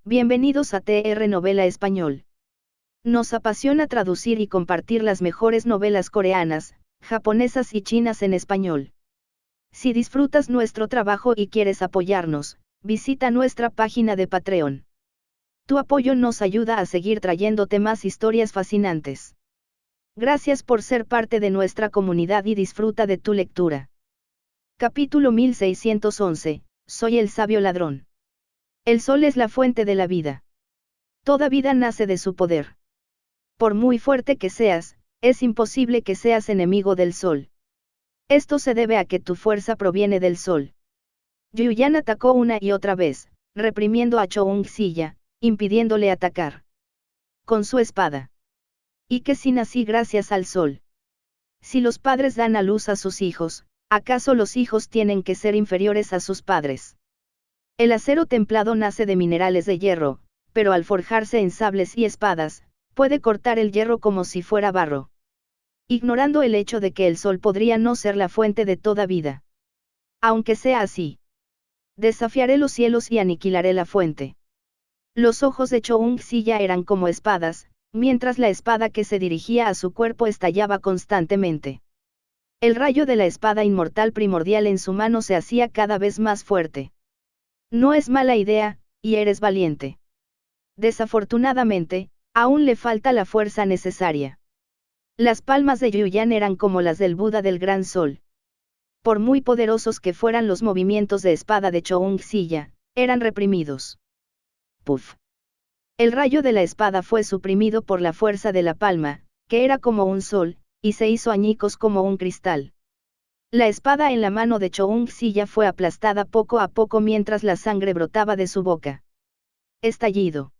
Bienvenidos a TR Novela Español. Nos apasiona traducir y compartir las mejores novelas coreanas, japonesas y chinas en español. Si disfrutas nuestro trabajo y quieres apoyarnos, visita nuestra página de Patreon. Tu apoyo nos ayuda a seguir trayéndote más historias fascinantes. Gracias por ser parte de nuestra comunidad y disfruta de tu lectura. Capítulo 1611, Soy el sabio ladrón. El sol es la fuente de la vida. Toda vida nace de su poder. Por muy fuerte que seas, es imposible que seas enemigo del sol. Esto se debe a que tu fuerza proviene del sol. Yuyan atacó una y otra vez, reprimiendo a Choung-silla, impidiéndole atacar con su espada. Y que si nací gracias al sol. Si los padres dan a luz a sus hijos, ¿acaso los hijos tienen que ser inferiores a sus padres? El acero templado nace de minerales de hierro, pero al forjarse en sables y espadas, puede cortar el hierro como si fuera barro. Ignorando el hecho de que el sol podría no ser la fuente de toda vida. Aunque sea así. Desafiaré los cielos y aniquilaré la fuente. Los ojos de Choung-silla eran como espadas, mientras la espada que se dirigía a su cuerpo estallaba constantemente. El rayo de la espada inmortal primordial en su mano se hacía cada vez más fuerte. No es mala idea, y eres valiente. Desafortunadamente, aún le falta la fuerza necesaria. Las palmas de Yuyan eran como las del Buda del Gran Sol. Por muy poderosos que fueran los movimientos de espada de Choung-silla, eran reprimidos. Puff. El rayo de la espada fue suprimido por la fuerza de la palma, que era como un sol, y se hizo añicos como un cristal. La espada en la mano de Choung-silla fue aplastada poco a poco mientras la sangre brotaba de su boca. Estallido.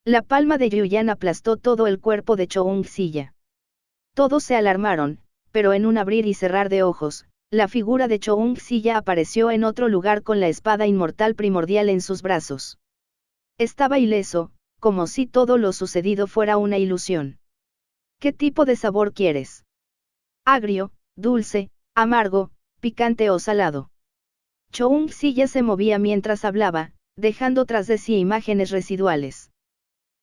La palma de Yuyan aplastó todo el cuerpo de Choung-silla. Todos se alarmaron, pero en un abrir y cerrar de ojos, la figura de Choung-silla apareció en otro lugar con la espada inmortal primordial en sus brazos. Estaba ileso, como si todo lo sucedido fuera una ilusión. ¿Qué tipo de sabor quieres? Agrio, dulce, amargo, picante o salado. Choung-silla se movía mientras hablaba, dejando tras de sí imágenes residuales.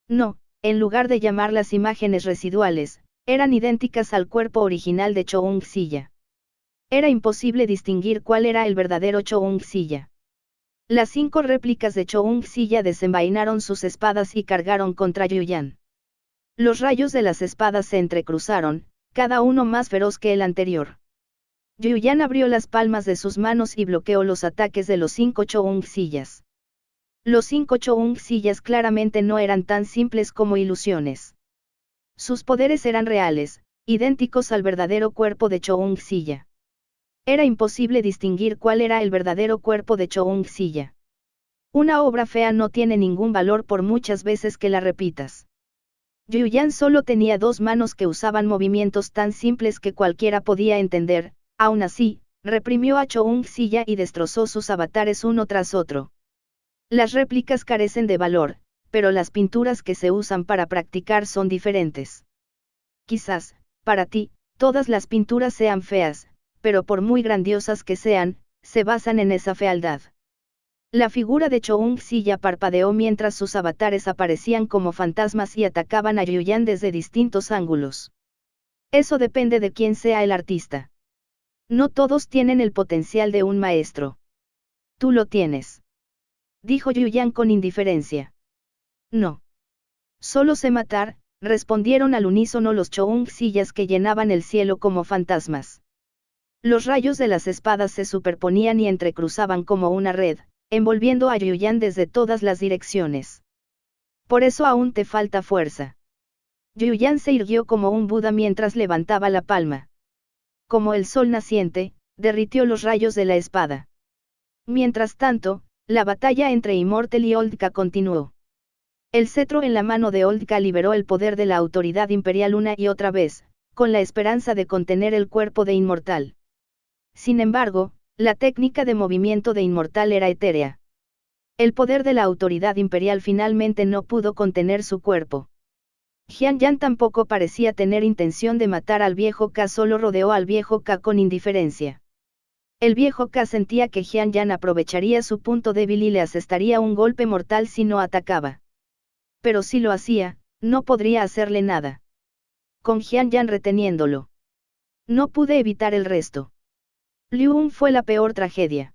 No, en lugar de llamarlas imágenes residuales, eran idénticas al cuerpo original de Choung-silla. Era imposible distinguir cuál era el verdadero Choung-silla. Las 5 réplicas de Choung-silla desenvainaron sus espadas y cargaron contra Yuyan. Los rayos de las espadas se entrecruzaron, cada uno más feroz que el anterior. Yuyan abrió las palmas de sus manos y bloqueó los ataques de los 5 Choung-sillas. Los 5 Choung-sillas claramente no eran tan simples como ilusiones. Sus poderes eran reales, idénticos al verdadero cuerpo de Choung-silla. Era imposible distinguir cuál era el verdadero cuerpo de Choung-silla. Una obra fea no tiene ningún valor por muchas veces que la repitas. Yuyan solo tenía 2 manos que usaban movimientos tan simples que cualquiera podía entender. Aún así, reprimió a Choung-silla y destrozó sus avatares uno tras otro. Las réplicas carecen de valor, pero las pinturas que se usan para practicar son diferentes. Quizás, para ti, todas las pinturas sean feas, pero por muy grandiosas que sean, se basan en esa fealdad. La figura de Choung-silla parpadeó mientras sus avatares aparecían como fantasmas y atacaban a Yuyan desde distintos ángulos. Eso depende de quién sea el artista. No todos tienen el potencial de un maestro. Tú lo tienes. Dijo Yuyan con indiferencia. No. Solo sé matar, respondieron al unísono los Choung-sillas que llenaban el cielo como fantasmas. Los rayos de las espadas se superponían y entrecruzaban como una red, envolviendo a Yuyan desde todas las direcciones. Por eso aún te falta fuerza. Yuyan se irguió como un Buda mientras levantaba la palma. Como el sol naciente, derritió los rayos de la espada. Mientras tanto, la batalla entre Immortal y Oldka continuó. El cetro en la mano de Oldka liberó el poder de la autoridad imperial una y otra vez, con la esperanza de contener el cuerpo de Inmortal. Sin embargo, la técnica de movimiento de Inmortal era etérea. El poder de la autoridad imperial finalmente no pudo contener su cuerpo. Jian Yan tampoco parecía tener intención de matar al viejo K, solo rodeó al viejo K con indiferencia. El viejo Ka sentía que Jian Yan aprovecharía su punto débil y le asestaría un golpe mortal si no atacaba. Pero si lo hacía, no podría hacerle nada. Con Jian Yan reteniéndolo. No pude evitar el resto. Liu Un fue la peor tragedia.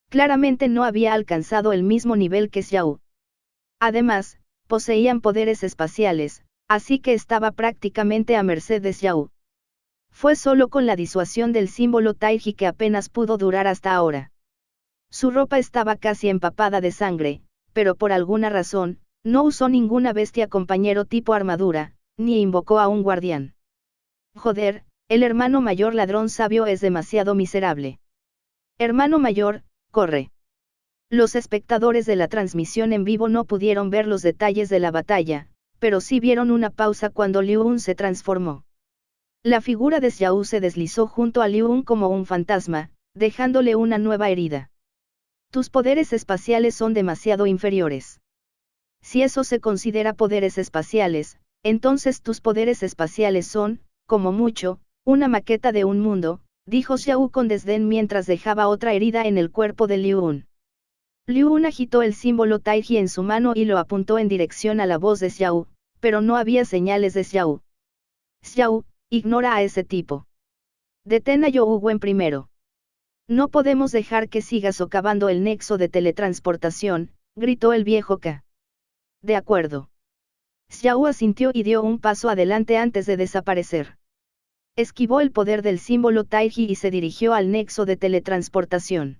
Claramente no había alcanzado el mismo nivel que Xiao. Además, poseían poderes espaciales, así que estaba prácticamente a merced de Xiao. Fue solo con la disuasión del símbolo Taiji que apenas pudo durar hasta ahora. Su ropa estaba casi empapada de sangre, pero por alguna razón, no usó ninguna bestia compañero tipo armadura, ni invocó a un guardián. Joder, el hermano mayor ladrón sabio es demasiado miserable. Hermano mayor, corre. Los espectadores de la transmisión en vivo no pudieron ver los detalles de la batalla, pero sí vieron una pausa cuando Liu Un se transformó. La figura de Xiao se deslizó junto a Liu Un como un fantasma, dejándole una nueva herida. Tus poderes espaciales son demasiado inferiores. Si eso se considera poderes espaciales, entonces tus poderes espaciales son, como mucho, una maqueta de un mundo, dijo Xiao con desdén mientras dejaba otra herida en el cuerpo de Liu Un. Liu Un agitó el símbolo Taiji en su mano y lo apuntó en dirección a la voz de Xiao, pero no había señales de Xiao. Xiao, ignora a ese tipo. Detén a You Wen primero. No podemos dejar que siga socavando el nexo de teletransportación, gritó el viejo Ka. De acuerdo. Xiao asintió y dio un paso adelante antes de desaparecer. Esquivó el poder del símbolo Taiji y se dirigió al nexo de teletransportación.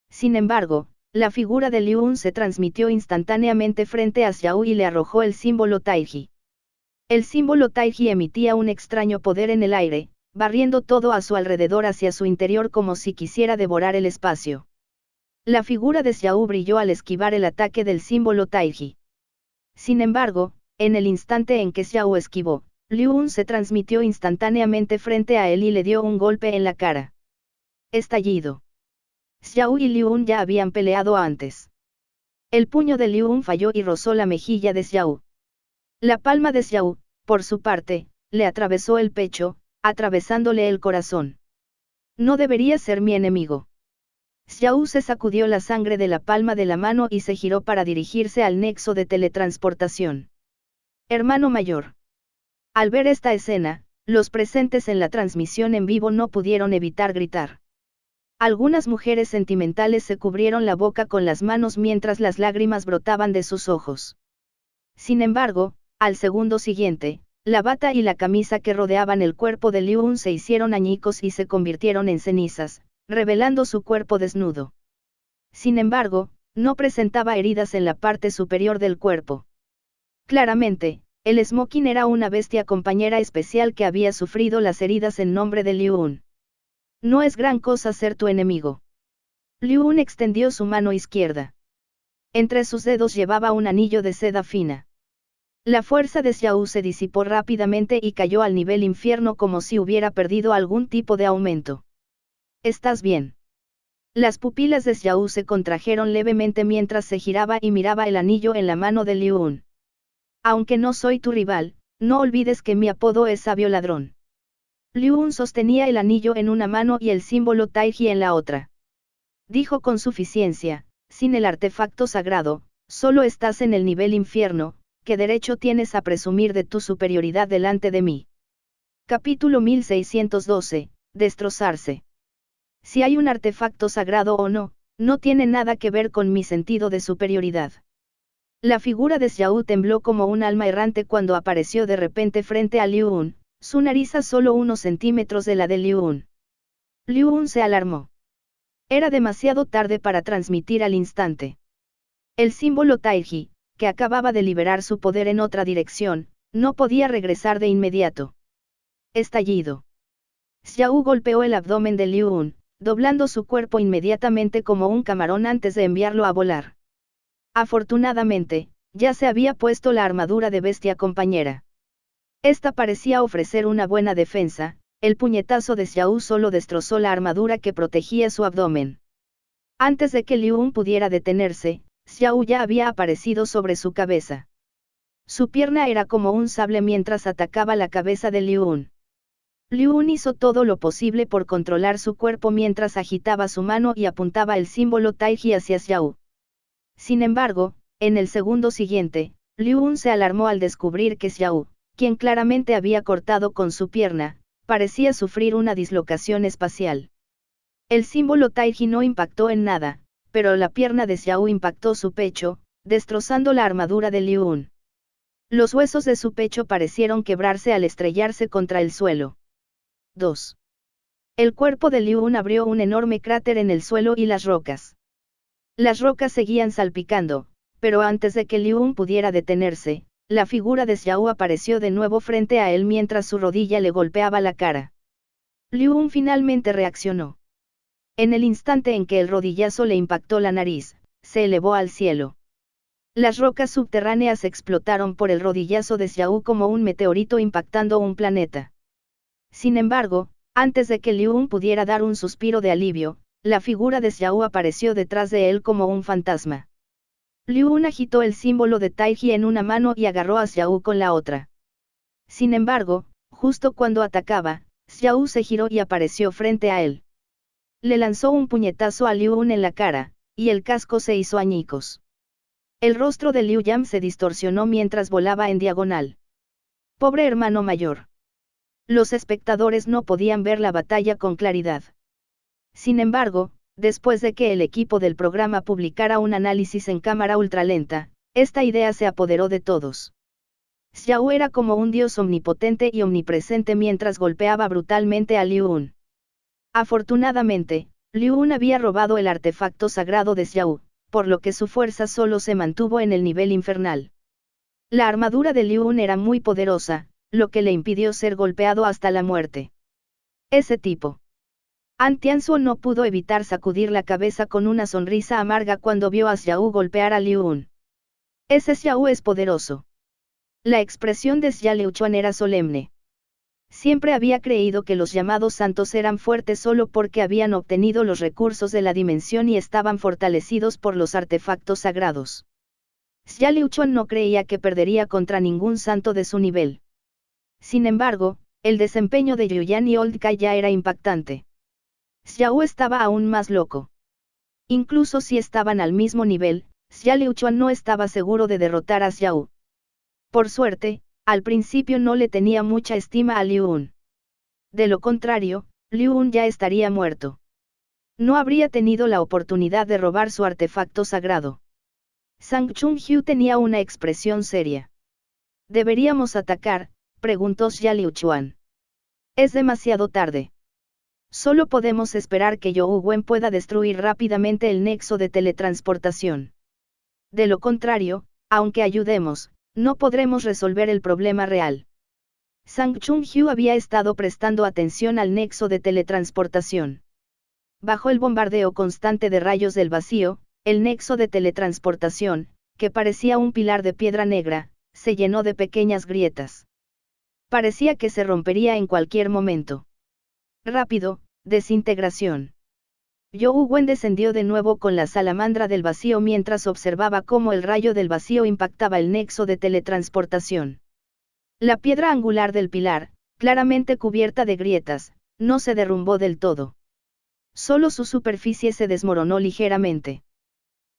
Sin embargo, la figura de Liu Un se transmitió instantáneamente frente a Xiao y le arrojó el símbolo Taiji. El símbolo Taiji emitía un extraño poder en el aire, barriendo todo a su alrededor hacia su interior como si quisiera devorar el espacio. La figura de Xiao brilló al esquivar el ataque del símbolo Taiji. Sin embargo, en el instante en que Xiao esquivó, Liu Un se transmitió instantáneamente frente a él y le dio un golpe en la cara. Estallido. Xiao y Liu Un ya habían peleado antes. El puño de Liu Un falló y rozó la mejilla de Xiao. La palma de Xiao, por su parte, le atravesó el pecho, atravesándole el corazón. No debería ser mi enemigo. Xiao se sacudió la sangre de la palma de la mano y se giró para dirigirse al nexo de teletransportación. Hermano mayor. Al ver esta escena, los presentes en la transmisión en vivo no pudieron evitar gritar. Algunas mujeres sentimentales se cubrieron la boca con las manos mientras las lágrimas brotaban de sus ojos. Sin embargo, al segundo siguiente, la bata y la camisa que rodeaban el cuerpo de Liu Un se hicieron añicos y se convirtieron en cenizas, revelando su cuerpo desnudo. Sin embargo, no presentaba heridas en la parte superior del cuerpo. Claramente, el smoking era una bestia compañera especial que había sufrido las heridas en nombre de Liu Un. No es gran cosa ser tu enemigo. Liu Un extendió su mano izquierda. Entre sus dedos llevaba un anillo de seda fina. La fuerza de Xiao se disipó rápidamente y cayó al nivel infierno como si hubiera perdido algún tipo de aumento. ¿Estás bien? Las pupilas de Xiao se contrajeron levemente mientras se giraba y miraba el anillo en la mano de Liu Un. Aunque no soy tu rival, no olvides que mi apodo es Sabio Ladrón. Liu Un sostenía el anillo en una mano y el símbolo Taiji en la otra. Dijo con suficiencia, sin el artefacto sagrado, solo estás en el nivel infierno, ¿qué derecho tienes a presumir de tu superioridad delante de mí? Capítulo 1612, destrozarse. Si hay un artefacto sagrado o no, no tiene nada que ver con mi sentido de superioridad. La figura de Xiao tembló como un alma errante cuando apareció de repente frente a Liu Un, su nariz a solo unos centímetros de la de Liu Un. Liu Un se alarmó. Era demasiado tarde para transmitir al instante. El símbolo Taiji, que acababa de liberar su poder en otra dirección, no podía regresar de inmediato. Estallido. Xiao golpeó el abdomen de Liu Un, doblando su cuerpo inmediatamente como un camarón antes de enviarlo a volar. Afortunadamente, ya se había puesto la armadura de bestia compañera. Esta parecía ofrecer una buena defensa, el puñetazo de Xiao solo destrozó la armadura que protegía su abdomen. Antes de que Liu Un pudiera detenerse, Xiao ya había aparecido sobre su cabeza. Su pierna era como un sable mientras atacaba la cabeza de Liu Un. Liu Un hizo todo lo posible por controlar su cuerpo mientras agitaba su mano y apuntaba el símbolo Taiji hacia Xiao. Sin embargo, en el segundo siguiente, Liu Un se alarmó al descubrir que Xiao, quien claramente había cortado con su pierna, parecía sufrir una dislocación espacial. El símbolo Taiji no impactó en nada, pero la pierna de Xiao impactó su pecho, destrozando la armadura de Liu Un. Los huesos de su pecho parecieron quebrarse al estrellarse contra el suelo. 2. El cuerpo de Liu Un abrió un enorme cráter en el suelo y las rocas. Las rocas seguían salpicando, pero antes de que Liu Un pudiera detenerse, la figura de Xiao apareció de nuevo frente a él mientras su rodilla le golpeaba la cara. Liu Un finalmente reaccionó. En el instante en que el rodillazo le impactó la nariz, se elevó al cielo. Las rocas subterráneas explotaron por el rodillazo de Xiao como un meteorito impactando un planeta. Sin embargo, antes de que Liu Un pudiera dar un suspiro de alivio, la figura de Xiao apareció detrás de él como un fantasma. Liu Un agitó el símbolo de Taiji en una mano y agarró a Xiao con la otra. Sin embargo, justo cuando atacaba, Xiao se giró y apareció frente a él. Le lanzó un puñetazo a Liu Un en la cara, y el casco se hizo añicos. El rostro de Liu Yan se distorsionó mientras volaba en diagonal. Pobre hermano mayor. Los espectadores no podían ver la batalla con claridad. Sin embargo, después de que el equipo del programa publicara un análisis en cámara ultralenta, esta idea se apoderó de todos. Xiao era como un dios omnipotente y omnipresente mientras golpeaba brutalmente a Liu Un. Afortunadamente, Liu Un había robado el artefacto sagrado de Xiao, por lo que su fuerza solo se mantuvo en el nivel infernal. La armadura de Liu Un era muy poderosa, lo que le impidió ser golpeado hasta la muerte. Ese tipo. An Tianzuo no pudo evitar sacudir la cabeza con una sonrisa amarga cuando vio a Xiao golpear a Liu Un. Ese Xiao es poderoso. La expresión de Xia Liuchuan era solemne. Siempre había creído que los llamados santos eran fuertes solo porque habían obtenido los recursos de la dimensión y estaban fortalecidos por los artefactos sagrados. Xia Liuchuan no creía que perdería contra ningún santo de su nivel. Sin embargo, el desempeño de Yuyan y Old Kai ya era impactante. Xiao estaba aún más loco. Incluso si estaban al mismo nivel, Xia Liuchuan no estaba seguro de derrotar a Xiao. Por suerte, al principio no le tenía mucha estima a Liu Un. De lo contrario, Liu Un ya estaría muerto. No habría tenido la oportunidad de robar su artefacto sagrado. Sang Chung-hyu tenía una expresión seria. ¿Deberíamos atacar?, preguntó Xia Liuchuan. Es demasiado tarde. Solo podemos esperar que You Wen pueda destruir rápidamente el nexo de teletransportación. De lo contrario, aunque ayudemos, no podremos resolver el problema real. Sang Chung-hyu había estado prestando atención al nexo de teletransportación. Bajo el bombardeo constante de rayos del vacío, el nexo de teletransportación, que parecía un pilar de piedra negra, se llenó de pequeñas grietas. Parecía que se rompería en cualquier momento. Rápido, desintegración. You Wen descendió de nuevo con la salamandra del vacío mientras observaba cómo el rayo del vacío impactaba el nexo de teletransportación. La piedra angular del pilar, claramente cubierta de grietas, no se derrumbó del todo. Solo su superficie se desmoronó ligeramente.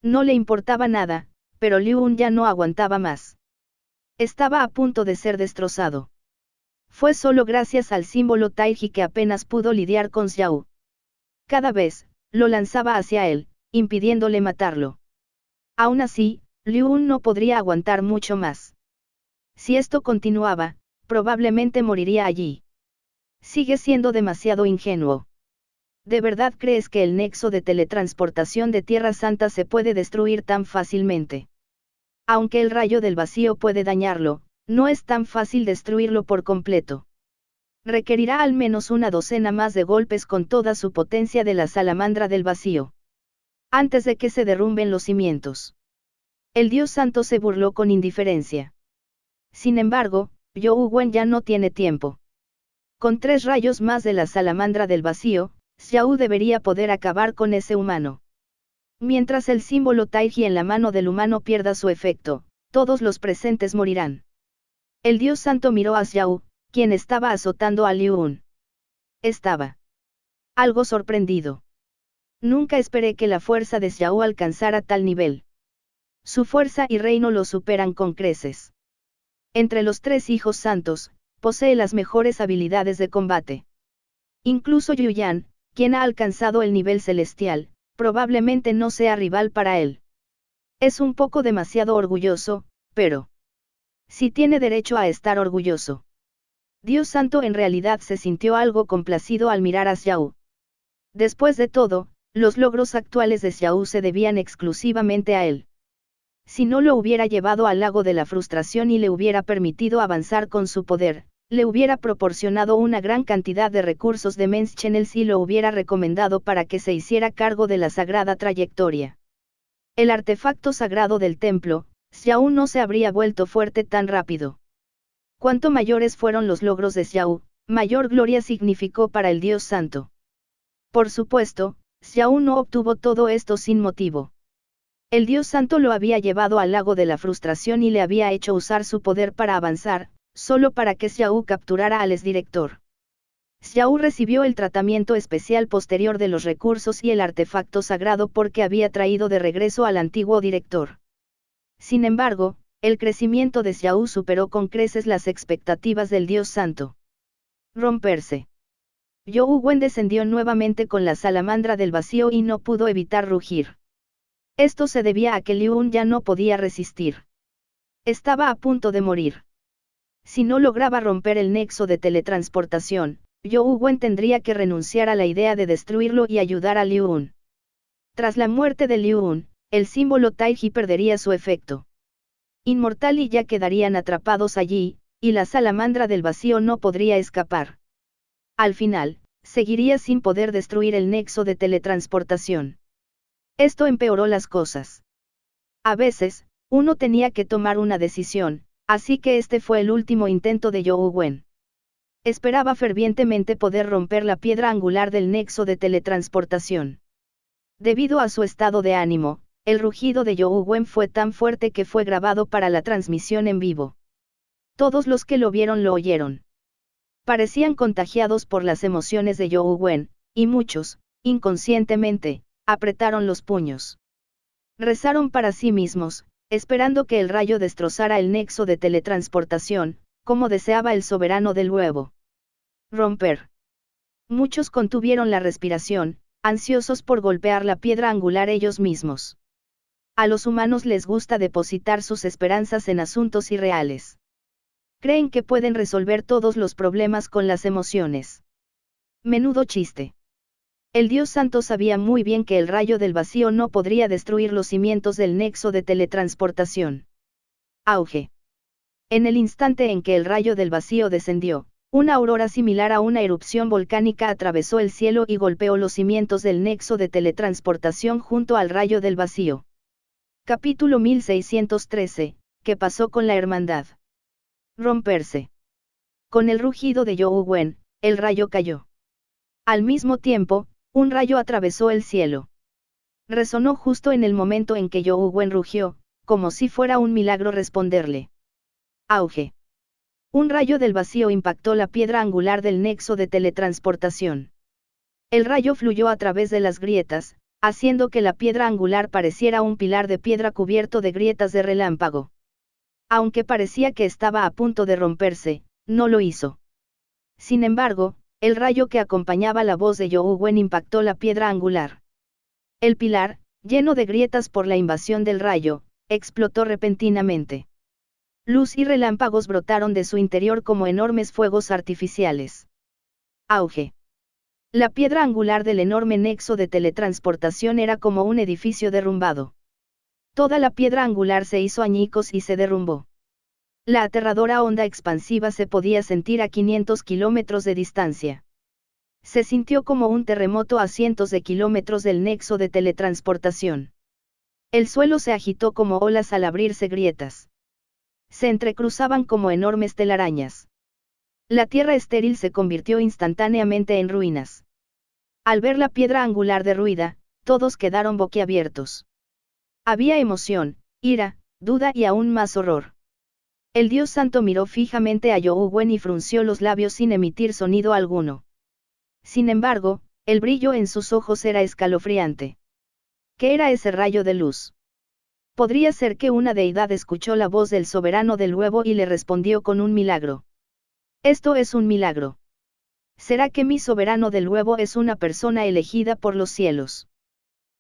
No le importaba nada, pero Liu Un ya no aguantaba más. Estaba a punto de ser destrozado. Fue solo gracias al símbolo Taiji que apenas pudo lidiar con Xiao. Cada vez, lo lanzaba hacia él, impidiéndole matarlo. Aún así, Liu Un no podría aguantar mucho más. Si esto continuaba, probablemente moriría allí. Sigue siendo demasiado ingenuo. ¿De verdad crees que el nexo de teletransportación de Tierra Santa se puede destruir tan fácilmente? Aunque el rayo del vacío puede dañarlo, no es tan fácil destruirlo por completo. Requerirá al menos una docena más de golpes con toda su potencia de la salamandra del vacío. Antes de que se derrumben los cimientos. El dios santo se burló con indiferencia. Sin embargo, You Wen ya no tiene tiempo. Con 3 rayos más de la salamandra del vacío, Xiao debería poder acabar con ese humano. Mientras el símbolo Taiji en la mano del humano pierda su efecto, todos los presentes morirán. El dios santo miró a Xiao, quien estaba azotando a Liu Un. estaba algo sorprendido. Nunca esperé que la fuerza de Xiao alcanzara tal nivel. Su fuerza y reino lo superan con creces. Entre los 3 hijos santos, posee las mejores habilidades de combate. Incluso Yuyan, quien ha alcanzado el nivel celestial, probablemente no sea rival para él. Es un poco demasiado orgulloso, pero sí tiene derecho a estar orgulloso. Dios santo en realidad se sintió algo complacido al mirar a Xiao. Después de todo, los logros actuales de Xiao se debían exclusivamente a él. Si no lo hubiera llevado al lago de la frustración y le hubiera permitido avanzar con su poder, le hubiera proporcionado una gran cantidad de recursos de Men's Channels y lo hubiera recomendado para que se hiciera cargo de la sagrada trayectoria. El artefacto sagrado del templo, Xiao no se habría vuelto fuerte tan rápido. Cuanto mayores fueron los logros de Xiao, mayor gloria significó para el Dios Santo. Por supuesto, Xiao no obtuvo todo esto sin motivo. El Dios Santo lo había llevado al lago de la frustración y le había hecho usar su poder para avanzar, solo para que Xiao capturara al exdirector. Xiao recibió el tratamiento especial posterior de los recursos y el artefacto sagrado porque había traído de regreso al antiguo director. Sin embargo, el crecimiento de Xiao superó con creces las expectativas del Dios Santo. Romperse. Zhou Wen descendió nuevamente con la salamandra del vacío y no pudo evitar rugir. Esto se debía a que Liu Un ya no podía resistir. Estaba a punto de morir. Si no lograba romper el nexo de teletransportación, Zhou Wen tendría que renunciar a la idea de destruirlo y ayudar a Liu Un. Tras la muerte de Liu Un, el símbolo Taiji perdería su efecto. Inmortal y ya quedarían atrapados allí, y la salamandra del vacío no podría escapar. Al final, seguiría sin poder destruir el nexo de teletransportación. Esto empeoró las cosas. A veces, uno tenía que tomar una decisión, así que este fue el último intento de Zhou Wen. Esperaba fervientemente poder romper la piedra angular del nexo de teletransportación. Debido a su estado de ánimo, el rugido de Zhou Wen fue tan fuerte que fue grabado para la transmisión en vivo. Todos los que lo vieron lo oyeron. Parecían contagiados por las emociones de Zhou Wen, y muchos, inconscientemente, apretaron los puños. Rezaron para sí mismos, esperando que el rayo destrozara el nexo de teletransportación, como deseaba el soberano del huevo. Romper. Muchos contuvieron la respiración, ansiosos por golpear la piedra angular ellos mismos. A los humanos les gusta depositar sus esperanzas en asuntos irreales. Creen que pueden resolver todos los problemas con las emociones. Menudo chiste. El Dios Santo sabía muy bien que el rayo del vacío no podría destruir los cimientos del nexo de teletransportación. Auge. En el instante en que el rayo del vacío descendió, una aurora similar a una erupción volcánica atravesó el cielo y golpeó los cimientos del nexo de teletransportación junto al rayo del vacío. Capítulo 1613, ¿qué pasó con la hermandad? Romperse. Con el rugido de Zhou Wen, el rayo cayó. Al mismo tiempo, un rayo atravesó el cielo. Resonó justo en el momento en que Zhou Wen rugió, como si fuera un milagro responderle. Auge. Un rayo del vacío impactó la piedra angular del nexo de teletransportación. El rayo fluyó a través de las grietas, haciendo que la piedra angular pareciera un pilar de piedra cubierto de grietas de relámpago. Aunque parecía que estaba a punto de romperse, no lo hizo. Sin embargo, el rayo que acompañaba la voz de Zhou Wen impactó la piedra angular. El pilar, lleno de grietas por la invasión del rayo, explotó repentinamente. Luz y relámpagos brotaron de su interior como enormes fuegos artificiales. Auge. La piedra angular del enorme nexo de teletransportación era como un edificio derrumbado. Toda la piedra angular se hizo añicos y se derrumbó. La aterradora onda expansiva se podía sentir a 500 kilómetros de distancia. Se sintió como un terremoto a cientos de kilómetros del nexo de teletransportación. El suelo se agitó como olas al abrirse grietas. Se entrecruzaban como enormes telarañas. La tierra estéril se convirtió instantáneamente en ruinas. Al ver la piedra angular derruida, todos quedaron boquiabiertos. Había emoción, ira, duda y aún más horror. El Dios Santo miró fijamente a Zhou Wen y frunció los labios sin emitir sonido alguno. Sin embargo, el brillo en sus ojos era escalofriante. ¿Qué era ese rayo de luz? Podría ser que una deidad escuchó la voz del soberano del huevo y le respondió con un milagro. Esto es un milagro. ¿Será que mi soberano del huevo es una persona elegida por los cielos?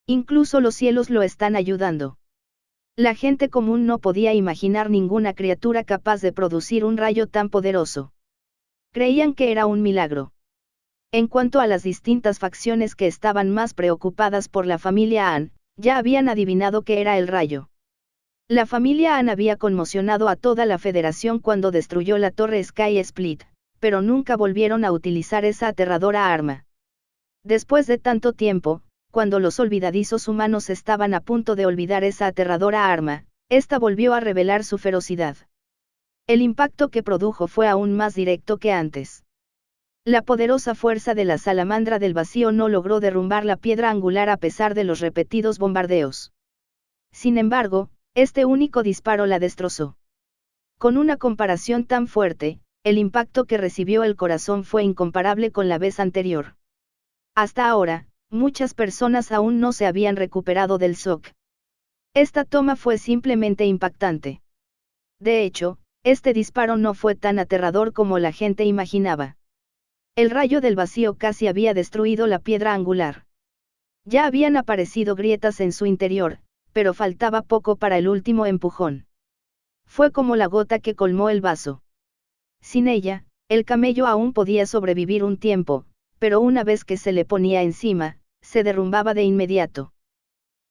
Incluso los cielos lo están ayudando. La gente común no podía imaginar ninguna criatura capaz de producir un rayo tan poderoso. Creían que era un milagro. En cuanto a las distintas facciones que estaban más preocupadas por la familia An, ya habían adivinado que era el rayo. La familia An había conmocionado a toda la Federación cuando destruyó la torre Sky Split, pero nunca volvieron a utilizar esa aterradora arma. Después de tanto tiempo, cuando los olvidadizos humanos estaban a punto de olvidar esa aterradora arma, esta volvió a revelar su ferocidad. El impacto que produjo fue aún más directo que antes. La poderosa fuerza de la salamandra del vacío no logró derrumbar la piedra angular a pesar de los repetidos bombardeos. Sin embargo, este único disparo la destrozó. Con una comparación tan fuerte, el impacto que recibió el corazón fue incomparable con la vez anterior. Hasta ahora, muchas personas aún no se habían recuperado del shock. Esta toma fue simplemente impactante. De hecho, este disparo no fue tan aterrador como la gente imaginaba. El rayo del vacío casi había destruido la piedra angular. Ya habían aparecido grietas en su interior, pero faltaba poco para el último empujón. Fue como la gota que colmó el vaso. Sin ella, el camello aún podía sobrevivir un tiempo, pero una vez que se le ponía encima, se derrumbaba de inmediato.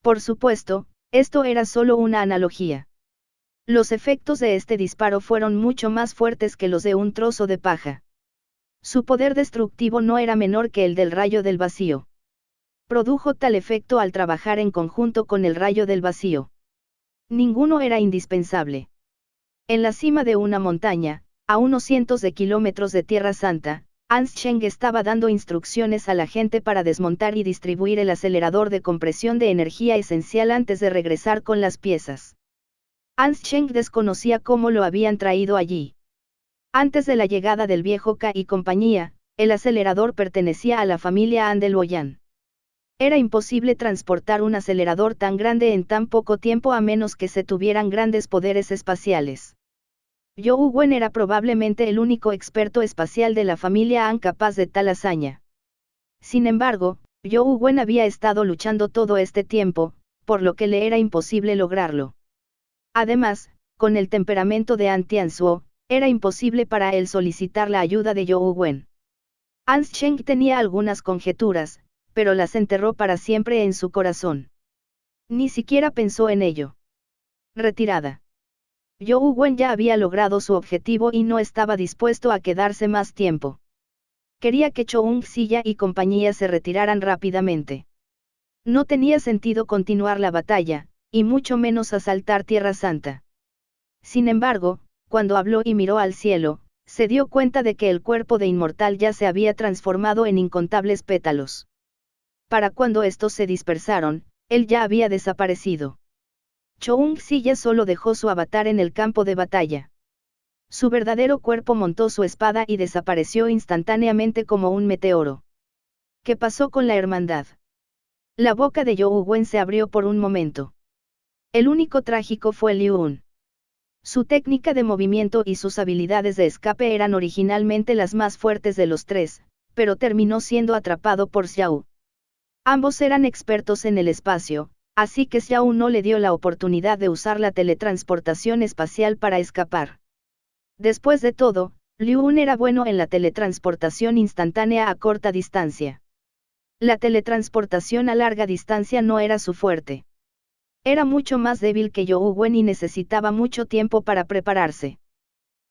Por supuesto, esto era solo una analogía. Los efectos de este disparo fueron mucho más fuertes que los de un trozo de paja. Su poder destructivo no era menor que el del rayo del vacío. Produjo tal efecto al trabajar en conjunto con el rayo del vacío. Ninguno era indispensable. En la cima de una montaña, a unos cientos de kilómetros de Tierra Santa, Ansheng estaba dando instrucciones a la gente para desmontar y distribuir el acelerador de compresión de energía esencial antes de regresar con las piezas. Ansheng desconocía cómo lo habían traído allí. Antes de la llegada del viejo K y compañía, el acelerador pertenecía a la familia An del Oyan. Era imposible transportar un acelerador tan grande en tan poco tiempo a menos que se tuvieran grandes poderes espaciales. Zhou Wen era probablemente el único experto espacial de la familia An capaz de tal hazaña. Sin embargo, Zhou Wen había estado luchando todo este tiempo, por lo que le era imposible lograrlo. Además, con el temperamento de An Tianzuo, era imposible para él solicitar la ayuda de Zhou Wen. Ansheng tenía algunas conjeturas, pero las enterró para siempre en su corazón. Ni siquiera pensó en ello. Retirada. Zhou Wen ya había logrado su objetivo y no estaba dispuesto a quedarse más tiempo. Quería que Choung Silla y compañía se retiraran rápidamente. No tenía sentido continuar la batalla, y mucho menos asaltar Tierra Santa. Sin embargo, cuando habló y miró al cielo, se dio cuenta de que el cuerpo de Inmortal ya se había transformado en incontables pétalos. Para cuando estos se dispersaron, él ya había desaparecido. Choung Silla solo dejó su avatar en el campo de batalla. Su verdadero cuerpo montó su espada y desapareció instantáneamente como un meteoro. ¿Qué pasó con la hermandad? La boca de Zhou Wen se abrió por un momento. El único trágico fue Liu Un. Su técnica de movimiento y sus habilidades de escape eran originalmente las más fuertes de los tres, pero terminó siendo atrapado por Xiao. Ambos eran expertos en el espacio, así que Xiao no le dio la oportunidad de usar la teletransportación espacial para escapar. Después de todo, Liu Un era bueno en la teletransportación instantánea a corta distancia. La teletransportación a larga distancia no era su fuerte. Era mucho más débil que Zhou Wen y necesitaba mucho tiempo para prepararse.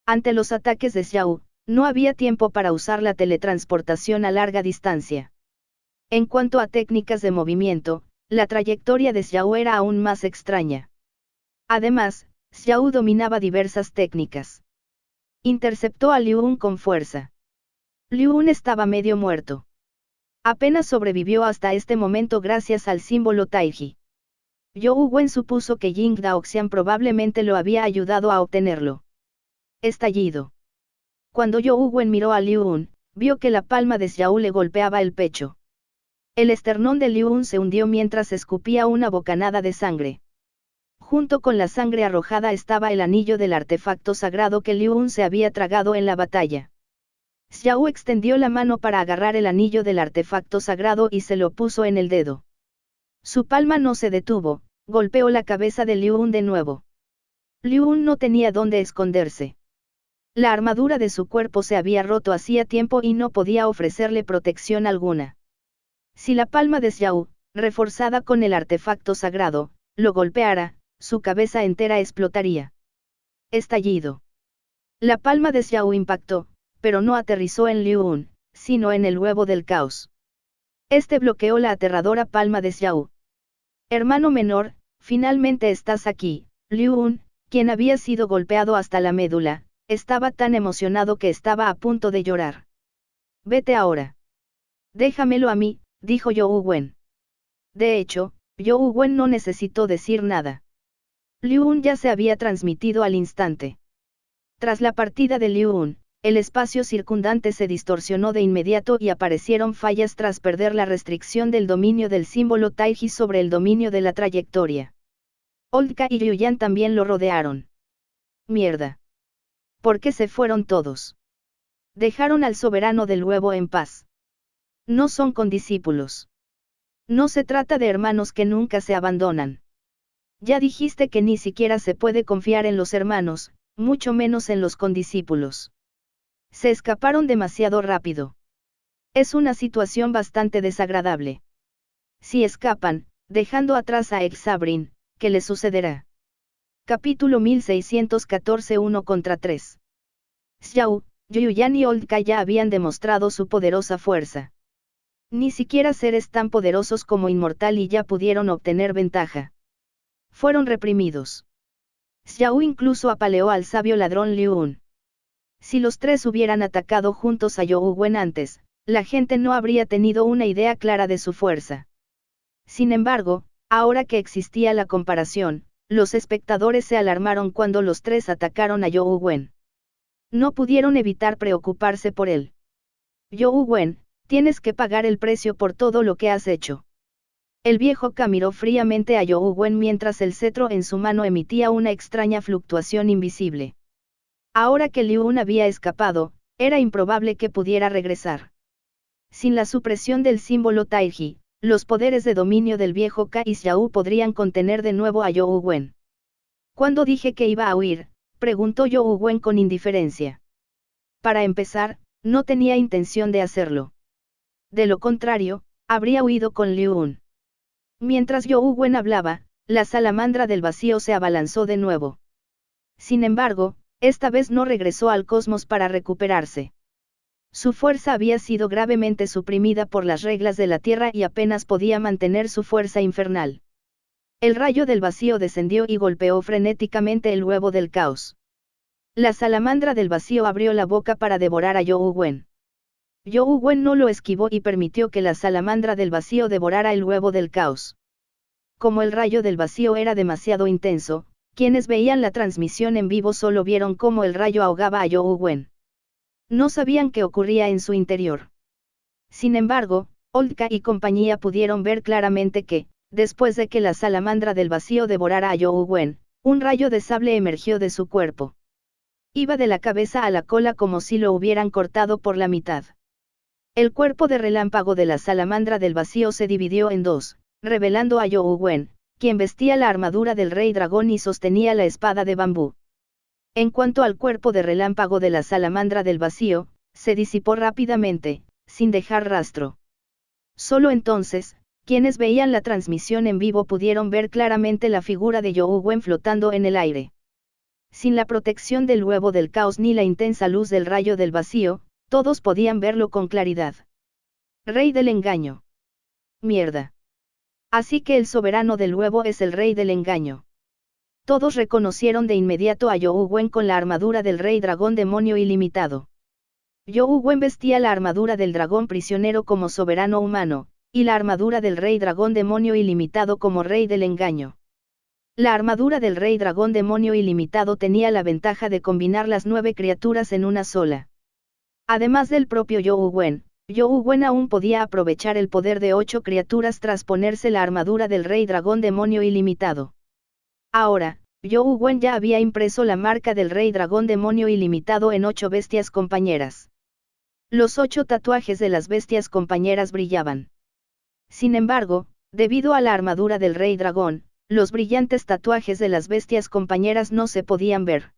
Ante los ataques de Xiao, no había tiempo para usar la teletransportación a larga distancia. En cuanto a técnicas de movimiento, la trayectoria de Xiao era aún más extraña. Además, Xiao dominaba diversas técnicas. Interceptó a Liu Un con fuerza. Liu Un estaba medio muerto. Apenas sobrevivió hasta este momento gracias al símbolo Taiji. Zhou Wen supuso que Ying Daoxian probablemente lo había ayudado a obtenerlo. Estallido. Cuando Zhou Wen miró a Liu Un, vio que la palma de Xiao le golpeaba el pecho. El esternón de Liu Un se hundió mientras escupía una bocanada de sangre. Junto con la sangre arrojada estaba el anillo del artefacto sagrado que Liu Un se había tragado en la batalla. Xiao extendió la mano para agarrar el anillo del artefacto sagrado y se lo puso en el dedo. Su palma no se detuvo, golpeó la cabeza de Liu Un de nuevo. Liu Un no tenía dónde esconderse. La armadura de su cuerpo se había roto hacía tiempo y no podía ofrecerle protección alguna. Si la palma de Xiao, reforzada con el artefacto sagrado, lo golpeara, su cabeza entera explotaría. Estallido. La palma de Xiao impactó, pero no aterrizó en Liu Un, sino en el huevo del caos. Este bloqueó la aterradora palma de Xiao. Hermano menor, finalmente estás aquí. Liu Un, quien había sido golpeado hasta la médula, estaba tan emocionado que estaba a punto de llorar. Vete ahora. Déjamelo a mí, dijo You Wen. De hecho, You Wen no necesitó decir nada. Liu Un ya se había transmitido al instante. Tras la partida de Liu Un, el espacio circundante se distorsionó de inmediato y aparecieron fallas tras perder la restricción del dominio del símbolo Taiji sobre el dominio de la trayectoria. Oldka y Yuyan también lo rodearon. Mierda. ¿Por qué se fueron todos? Dejaron al soberano del huevo en paz. No son condiscípulos. No se trata de hermanos que nunca se abandonan. Ya dijiste que ni siquiera se puede confiar en los hermanos, mucho menos en los condiscípulos. Se escaparon demasiado rápido. Es una situación bastante desagradable. Si escapan, dejando atrás a Exabrin, ¿qué le sucederá? Capítulo 1614 1 contra 3. Xiao, Yuyan y Oldka ya habían demostrado su poderosa fuerza. Ni siquiera seres tan poderosos como Inmortal y ya pudieron obtener ventaja. Fueron reprimidos. Xiao incluso apaleó al sabio ladrón Liu Un. Si los tres hubieran atacado juntos a You Wen antes, la gente no habría tenido una idea clara de su fuerza. Sin embargo, ahora que existía la comparación, los espectadores se alarmaron cuando los tres atacaron a You Wen. No pudieron evitar preocuparse por él. You Wen, tienes que pagar el precio por todo lo que has hecho. El viejo Ka miró fríamente a You Wen mientras el cetro en su mano emitía una extraña fluctuación invisible. Ahora que Liu Un había escapado, era improbable que pudiera regresar. Sin la supresión del símbolo Taiji, los poderes de dominio del viejo Ka y Xiao podrían contener de nuevo a You Wen. ¿Cuándo dije que iba a huir?, preguntó You Wen con indiferencia. Para empezar, no tenía intención de hacerlo. De lo contrario, habría huido con Liu Un. Mientras You Wen hablaba, la salamandra del vacío se abalanzó de nuevo. Sin embargo, esta vez no regresó al cosmos para recuperarse. Su fuerza había sido gravemente suprimida por las reglas de la Tierra y apenas podía mantener su fuerza infernal. El rayo del vacío descendió y golpeó frenéticamente el huevo del caos. La salamandra del vacío abrió la boca para devorar a You Wen. You Wen no lo esquivó y permitió que la salamandra del vacío devorara el huevo del caos. Como el rayo del vacío era demasiado intenso, quienes veían la transmisión en vivo solo vieron cómo el rayo ahogaba a You Wen. No sabían qué ocurría en su interior. Sin embargo, Oldka y compañía pudieron ver claramente que, después de que la salamandra del vacío devorara a You Wen, un rayo de sable emergió de su cuerpo. Iba de la cabeza a la cola como si lo hubieran cortado por la mitad. El cuerpo de relámpago de la salamandra del vacío se dividió en dos, revelando a You Wen, quien vestía la armadura del rey dragón y sostenía la espada de bambú. En cuanto al cuerpo de relámpago de la salamandra del vacío, se disipó rápidamente, sin dejar rastro. Solo entonces, quienes veían la transmisión en vivo pudieron ver claramente la figura de You Wen flotando en el aire. Sin la protección del huevo del caos ni la intensa luz del rayo del vacío, todos podían verlo con claridad. Rey del engaño. Mierda. Así que el soberano del huevo es el rey del engaño. Todos reconocieron de inmediato a You Wen con la armadura del rey dragón demonio ilimitado. You Wen vestía la armadura del dragón prisionero como soberano humano, y la armadura del rey dragón demonio ilimitado como rey del engaño. La armadura del rey dragón demonio ilimitado tenía la ventaja de combinar las 9 criaturas en una sola. Además del propio You Wen aún podía aprovechar el poder de 8 criaturas tras ponerse la armadura del Rey Dragón Demonio Ilimitado. Ahora, You Wen ya había impreso la marca del Rey Dragón Demonio Ilimitado en 8 bestias compañeras. Los 8 tatuajes de las bestias compañeras brillaban. Sin embargo, debido a la armadura del Rey Dragón, los brillantes tatuajes de las bestias compañeras no se podían ver.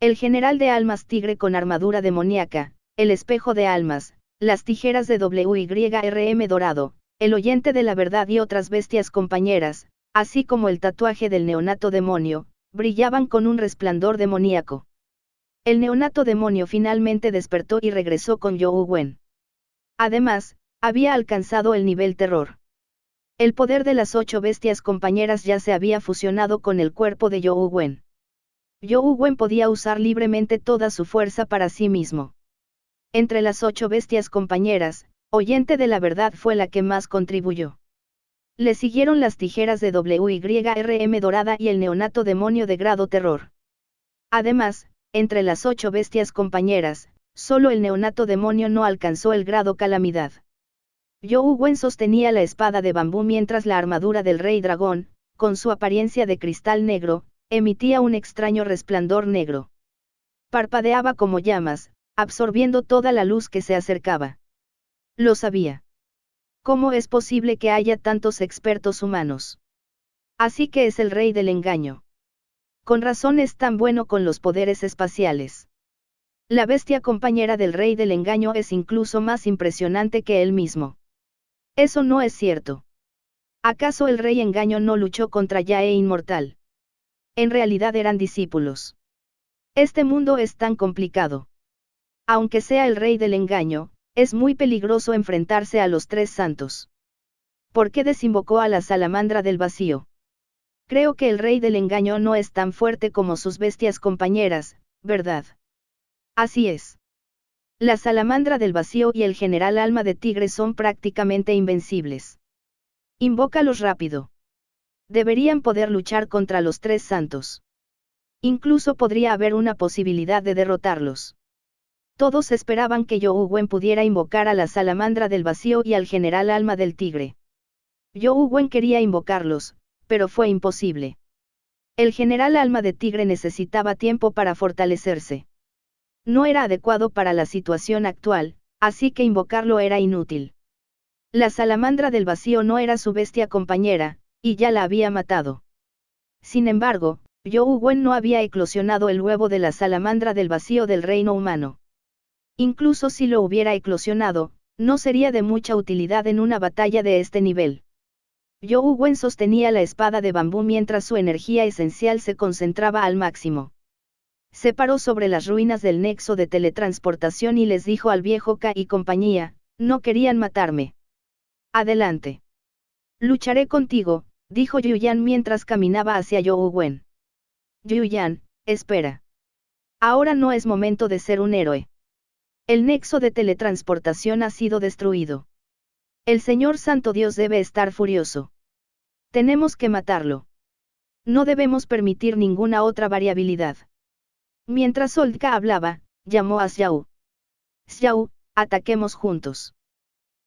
El general de almas tigre con armadura demoníaca, el espejo de almas, las tijeras de WYRM dorado, el oyente de la verdad y otras bestias compañeras, así como el tatuaje del neonato demonio, brillaban con un resplandor demoníaco. El neonato demonio finalmente despertó y regresó con You Wen. Además, había alcanzado el nivel terror. El poder de las 8 bestias compañeras ya se había fusionado con el cuerpo de You Wen. You Wen podía usar libremente toda su fuerza para sí mismo. Entre las 8 bestias compañeras, Oyente de la Verdad fue la que más contribuyó. Le siguieron las tijeras de WYRM dorada y el neonato demonio de grado terror. Además, entre las 8 bestias compañeras, solo el neonato demonio no alcanzó el grado calamidad. You Wen sostenía la espada de bambú mientras la armadura del Rey Dragón, con su apariencia de cristal negro, emitía un extraño resplandor negro. Parpadeaba como llamas, absorbiendo toda la luz que se acercaba. Lo sabía. ¿Cómo es posible que haya tantos expertos humanos? Así que es el rey del engaño. Con razón es tan bueno con los poderes espaciales. La bestia compañera del rey del engaño es incluso más impresionante que él mismo. Eso no es cierto. ¿Acaso el rey engaño no luchó contra Yae Inmortal? En realidad eran discípulos. Este mundo es tan complicado. Aunque sea el rey del engaño, es muy peligroso enfrentarse a los 3 santos. ¿Por qué desinvocó a la salamandra del vacío? Creo que el rey del engaño no es tan fuerte como sus bestias compañeras, ¿verdad? Así es. La salamandra del vacío y el general alma de tigre son prácticamente invencibles. Invócalos rápido. Deberían poder luchar contra los 3 santos. Incluso podría haber una posibilidad de derrotarlos. Todos esperaban que You Wen pudiera invocar a la salamandra del vacío y al general alma del tigre. You Wen quería invocarlos, pero fue imposible. El general alma de tigre necesitaba tiempo para fortalecerse. No era adecuado para la situación actual, así que invocarlo era inútil. La salamandra del vacío no era su bestia compañera, y ya la había matado. Sin embargo, You Wen no había eclosionado el huevo de la salamandra del vacío del reino humano. Incluso si lo hubiera eclosionado, no sería de mucha utilidad en una batalla de este nivel. You Wen sostenía la espada de bambú mientras su energía esencial se concentraba al máximo. Se paró sobre las ruinas del nexo de teletransportación y les dijo al viejo Ka y compañía, no querían matarme. Adelante. Lucharé contigo, dijo Yuyan mientras caminaba hacia You Wen. Yuyan, espera. Ahora no es momento de ser un héroe. El nexo de teletransportación ha sido destruido. El Señor Santo Dios debe estar furioso. Tenemos que matarlo. No debemos permitir ninguna otra variabilidad. Mientras Oldka hablaba, llamó a Xiao. Xiao, ataquemos juntos.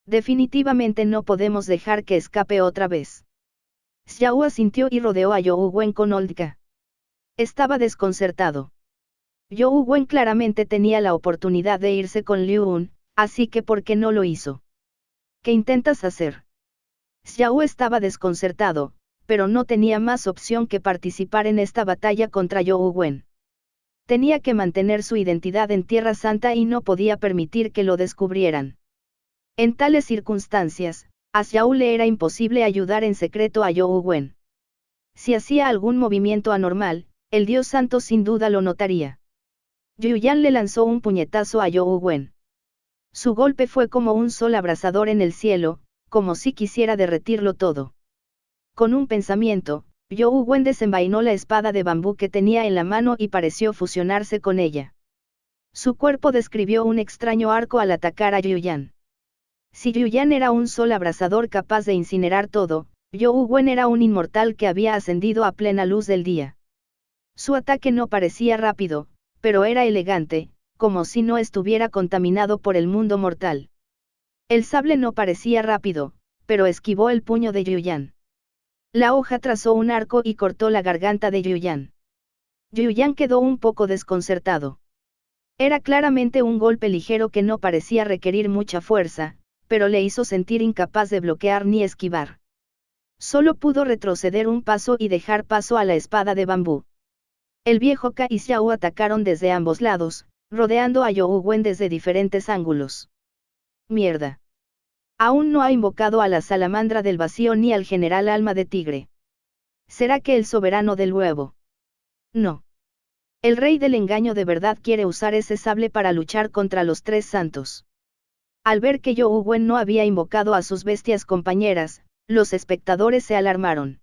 Definitivamente no podemos dejar que escape otra vez. Xiao asintió y rodeó a You Wen con Oldka. Estaba desconcertado. You Wen claramente tenía la oportunidad de irse con Liu Un, así que ¿por qué no lo hizo? ¿Qué intentas hacer? Xiao estaba desconcertado, pero no tenía más opción que participar en esta batalla contra You Wen. Tenía que mantener su identidad en Tierra Santa y no podía permitir que lo descubrieran. En tales circunstancias, a Xiao le era imposible ayudar en secreto a You Wen. Si hacía algún movimiento anormal, el Dios Santo sin duda lo notaría. Yuyan le lanzó un puñetazo a You Wen. Su golpe fue como un sol abrasador en el cielo, como si quisiera derretirlo todo. Con un pensamiento, You Wen desenvainó la espada de bambú que tenía en la mano y pareció fusionarse con ella. Su cuerpo describió un extraño arco al atacar a Yuyan. Si Yuyan era un sol abrasador capaz de incinerar todo, You Wen era un inmortal que había ascendido a plena luz del día. Su ataque no parecía rápido, pero era elegante, como si no estuviera contaminado por el mundo mortal. El sable no parecía rápido, pero esquivó el puño de Yuyan. La hoja trazó un arco y cortó la garganta de Yuyan. Yuyan quedó un poco desconcertado. Era claramente un golpe ligero que no parecía requerir mucha fuerza, pero le hizo sentir incapaz de bloquear ni esquivar. Solo pudo retroceder un paso y dejar paso a la espada de bambú. El viejo Ka y Xiao atacaron desde ambos lados, rodeando a You Wen desde diferentes ángulos. Mierda. Aún no ha invocado a la salamandra del vacío ni al general alma de tigre. ¿Será que el soberano del huevo? No. El rey del engaño de verdad quiere usar ese sable para luchar contra los tres santos. Al ver que You Wen no había invocado a sus bestias compañeras, los espectadores se alarmaron.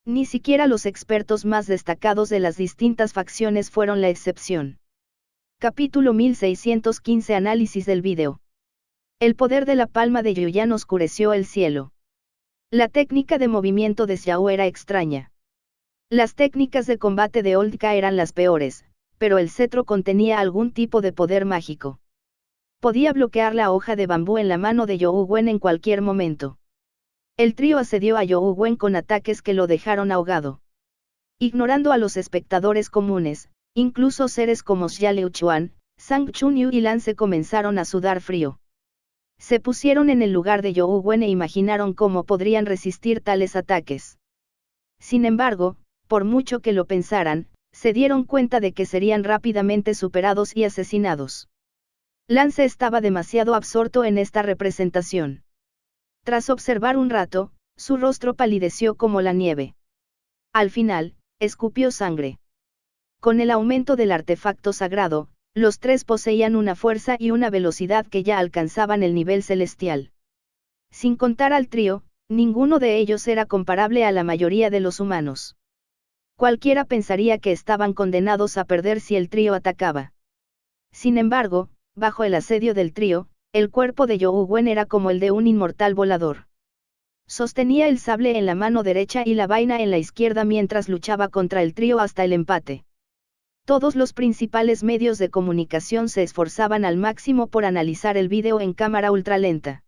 Ni siquiera los expertos más destacados de las distintas facciones fueron la excepción. Capítulo 1615 Análisis del vídeo. El poder de la palma de Yuyan oscureció el cielo. La técnica de movimiento de Xiao era extraña. Las técnicas de combate de Old Ka eran las peores, pero el cetro contenía algún tipo de poder mágico. Podía bloquear la hoja de bambú en la mano de You Wen en cualquier momento. El trío asedió a You Wen con ataques que lo dejaron ahogado. Ignorando a los espectadores comunes, incluso seres como Xia Liuchuan, Sang Chunyu y Lan se comenzaron a sudar frío. Se pusieron en el lugar de You Wen e imaginaron cómo podrían resistir tales ataques. Sin embargo, por mucho que lo pensaran, se dieron cuenta de que serían rápidamente superados y asesinados. Lance estaba demasiado absorto en esta representación. Tras observar un rato, su rostro palideció como la nieve. Al final, escupió sangre. Con el aumento del artefacto sagrado, los tres poseían una fuerza y una velocidad que ya alcanzaban el nivel celestial. Sin contar al trío, ninguno de ellos era comparable a la mayoría de los humanos. Cualquiera pensaría que estaban condenados a perder si el trío atacaba. Sin embargo, bajo el asedio del trío, el cuerpo de You Wen era como el de un inmortal volador. Sostenía el sable en la mano derecha y la vaina en la izquierda mientras luchaba contra el trío hasta el empate. Todos los principales medios de comunicación se esforzaban al máximo por analizar el vídeo en cámara ultralenta.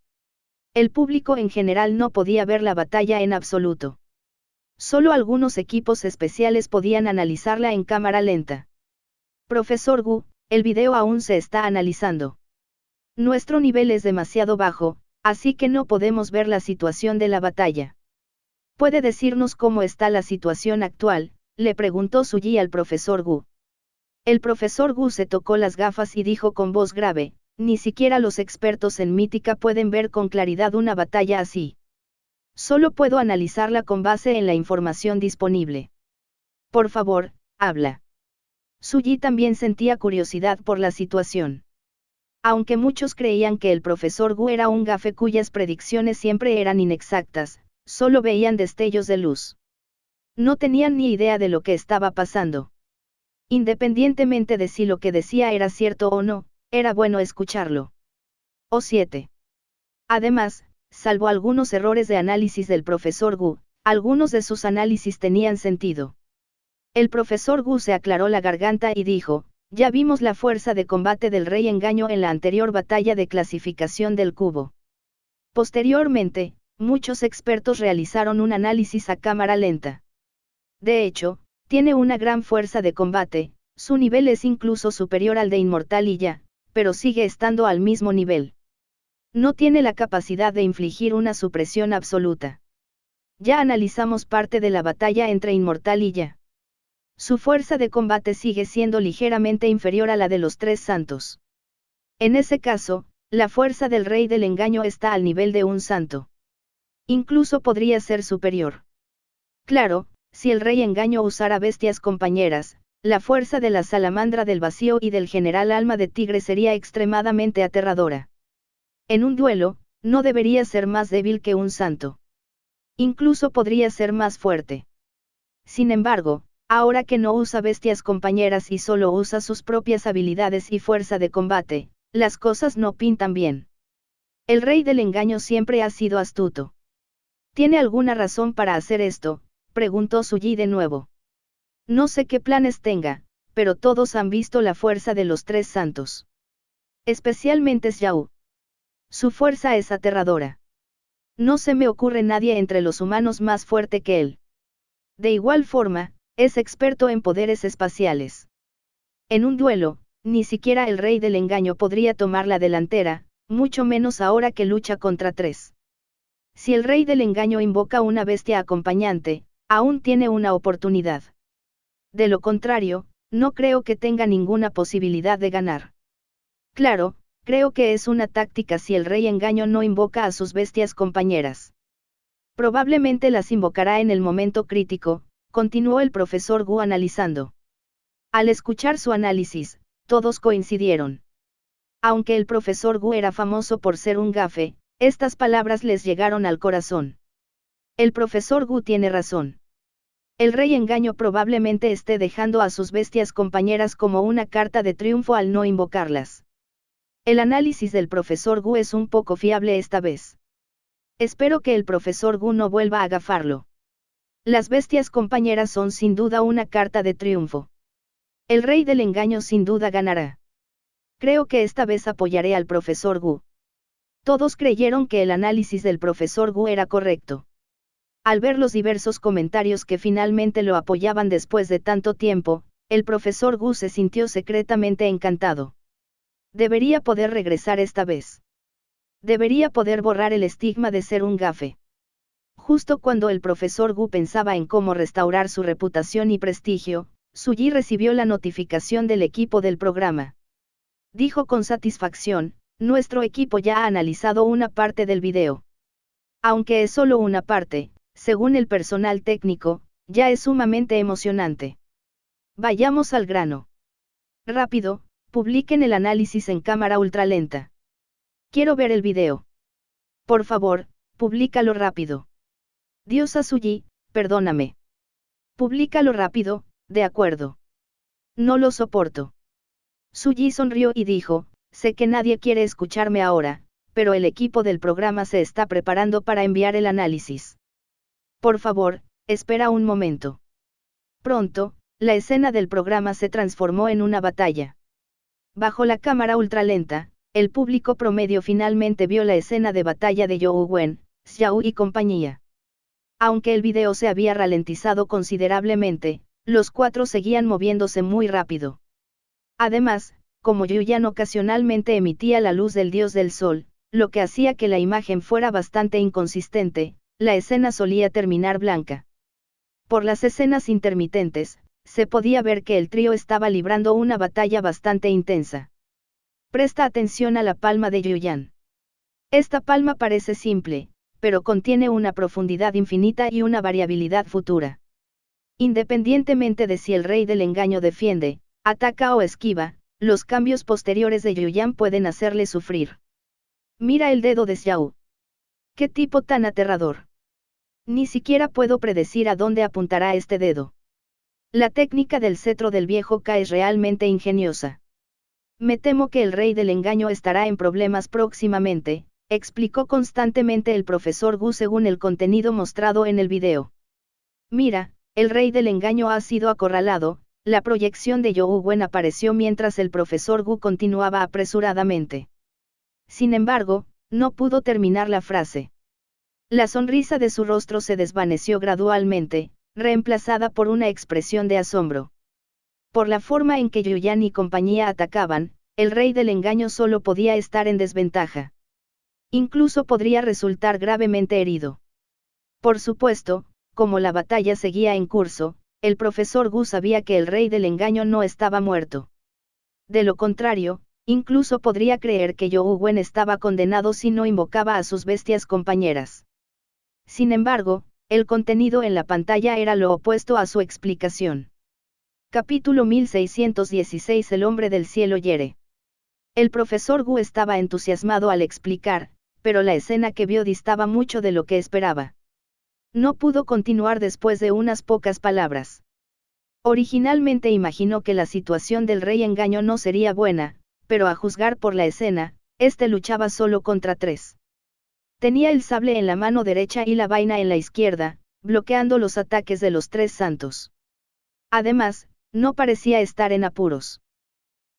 El público en general no podía ver la batalla en absoluto. Solo algunos equipos especiales podían analizarla en cámara lenta. Profesor Gu, el vídeo aún se está analizando. Nuestro nivel es demasiado bajo, así que no podemos ver la situación de la batalla. ¿Puede decirnos cómo está la situación actual?, le preguntó Suyi al profesor Gu. El profesor Gu se tocó las gafas y dijo con voz grave, ni siquiera los expertos en mítica pueden ver con claridad una batalla así. Solo puedo analizarla con base en la información disponible. Por favor, habla. Suyi también sentía curiosidad por la situación. Aunque muchos creían que el profesor Gu era un gafe cuyas predicciones siempre eran inexactas, solo veían destellos de luz. No tenían ni idea de lo que estaba pasando. Independientemente de si lo que decía era cierto o no, era bueno escucharlo. O 7. Además, salvo algunos errores de análisis del profesor Gu, algunos de sus análisis tenían sentido. El profesor Gu se aclaró la garganta y dijo, ya vimos la fuerza de combate del Rey Engaño en la anterior batalla de clasificación del cubo. Posteriormente, muchos expertos realizaron un análisis a cámara lenta. De hecho, tiene una gran fuerza de combate, su nivel es incluso superior al de Inmortal y Ya, pero sigue estando al mismo nivel. No tiene la capacidad de infligir una supresión absoluta. Ya analizamos parte de la batalla entre Inmortal y Ya. Su fuerza de combate sigue siendo ligeramente inferior a la de los tres santos. En ese caso, la fuerza del Rey del Engaño está al nivel de un santo. Incluso podría ser superior. Claro, si el Rey Engaño usara bestias compañeras, la fuerza de la salamandra del vacío y del general alma de tigre sería extremadamente aterradora. En un duelo, no debería ser más débil que un santo. Incluso podría ser más fuerte. Sin embargo, ahora que no usa bestias compañeras y solo usa sus propias habilidades y fuerza de combate, las cosas no pintan bien. El Rey del Engaño siempre ha sido astuto. ¿Tiene alguna razón para hacer esto?, preguntó Suyi de nuevo. No sé qué planes tenga, pero todos han visto la fuerza de los tres santos. Especialmente Xiao. Su fuerza es aterradora. No se me ocurre nadie entre los humanos más fuerte que él. De igual forma, es experto en poderes espaciales. En un duelo, ni siquiera el rey del engaño podría tomar la delantera, mucho menos ahora que lucha contra tres. Si el rey del engaño invoca una bestia acompañante, aún tiene una oportunidad. De lo contrario, no creo que tenga ninguna posibilidad de ganar. Claro, creo que es una táctica si el rey engaño no invoca a sus bestias compañeras. Probablemente las invocará en el momento crítico, continuó el profesor Gu analizando. Al escuchar su análisis, todos coincidieron. Aunque el profesor Gu era famoso por ser un gafe, estas palabras les llegaron al corazón. El profesor Gu tiene razón. El rey engaño probablemente esté dejando a sus bestias compañeras como una carta de triunfo al no invocarlas. El análisis del profesor Gu es un poco fiable esta vez. Espero que el profesor Gu no vuelva a gafarlo. Las bestias compañeras son sin duda una carta de triunfo. El rey del engaño sin duda ganará. Creo que esta vez apoyaré al profesor Gu. Todos creyeron que el análisis del profesor Gu era correcto. Al ver los diversos comentarios que finalmente lo apoyaban después de tanto tiempo, el profesor Gu se sintió secretamente encantado. Debería poder regresar esta vez. Debería poder borrar el estigma de ser un gafe. Justo cuando el profesor Gu pensaba en cómo restaurar su reputación y prestigio, Suyi recibió la notificación del equipo del programa. Dijo con satisfacción, nuestro equipo ya ha analizado una parte del video. Aunque es solo una parte, según el personal técnico, ya es sumamente emocionante. Vayamos al grano. Rápido, publiquen el análisis en cámara ultralenta. Quiero ver el video. Por favor, públicalo rápido. Diosa Suyi, perdóname. Públicalo rápido, de acuerdo. No lo soporto. Suyi sonrió y dijo, sé que nadie quiere escucharme ahora, pero el equipo del programa se está preparando para enviar el análisis. Por favor, espera un momento. Pronto, la escena del programa se transformó en una batalla. Bajo la cámara ultralenta, el público promedio finalmente vio la escena de batalla de Zhou Wen, Xiao y compañía. Aunque el video se había ralentizado considerablemente, los cuatro seguían moviéndose muy rápido. Además, como Yuyan ocasionalmente emitía la luz del dios del sol, lo que hacía que la imagen fuera bastante inconsistente, la escena solía terminar blanca. Por las escenas intermitentes, se podía ver que el trío estaba librando una batalla bastante intensa. Presta atención a la palma de Yuyan. Esta palma parece simple, pero contiene una profundidad infinita y una variabilidad futura. Independientemente de si el rey del engaño defiende, ataca o esquiva, los cambios posteriores de Yuyan pueden hacerle sufrir. Mira el dedo de Xiao. ¡Qué tipo tan aterrador! Ni siquiera puedo predecir a dónde apuntará este dedo. La técnica del cetro del viejo Ka es realmente ingeniosa. Me temo que el rey del engaño estará en problemas próximamente, explicó constantemente el profesor Gu según el contenido mostrado en el video. Mira, el rey del engaño ha sido acorralado. La proyección de Zhou Wen apareció mientras el profesor Gu continuaba apresuradamente. Sin embargo, no pudo terminar la frase. La sonrisa de su rostro se desvaneció gradualmente, reemplazada por una expresión de asombro. Por la forma en que Yuyan y compañía atacaban, el rey del engaño solo podía estar en desventaja. Incluso podría resultar gravemente herido. Por supuesto, como la batalla seguía en curso, el profesor Gu sabía que el rey del engaño no estaba muerto. De lo contrario, incluso podría creer que Zhou Wen estaba condenado si no invocaba a sus bestias compañeras. Sin embargo, el contenido en la pantalla era lo opuesto a su explicación. Capítulo 1616 El hombre del cielo hiere. El profesor Gu estaba entusiasmado al explicar, pero la escena que vio distaba mucho de lo que esperaba. No pudo continuar después de unas pocas palabras. Originalmente imaginó que la situación del rey engaño no sería buena, pero a juzgar por la escena, este luchaba solo contra tres. Tenía el sable en la mano derecha y la vaina en la izquierda, bloqueando los ataques de los tres santos. Además, no parecía estar en apuros.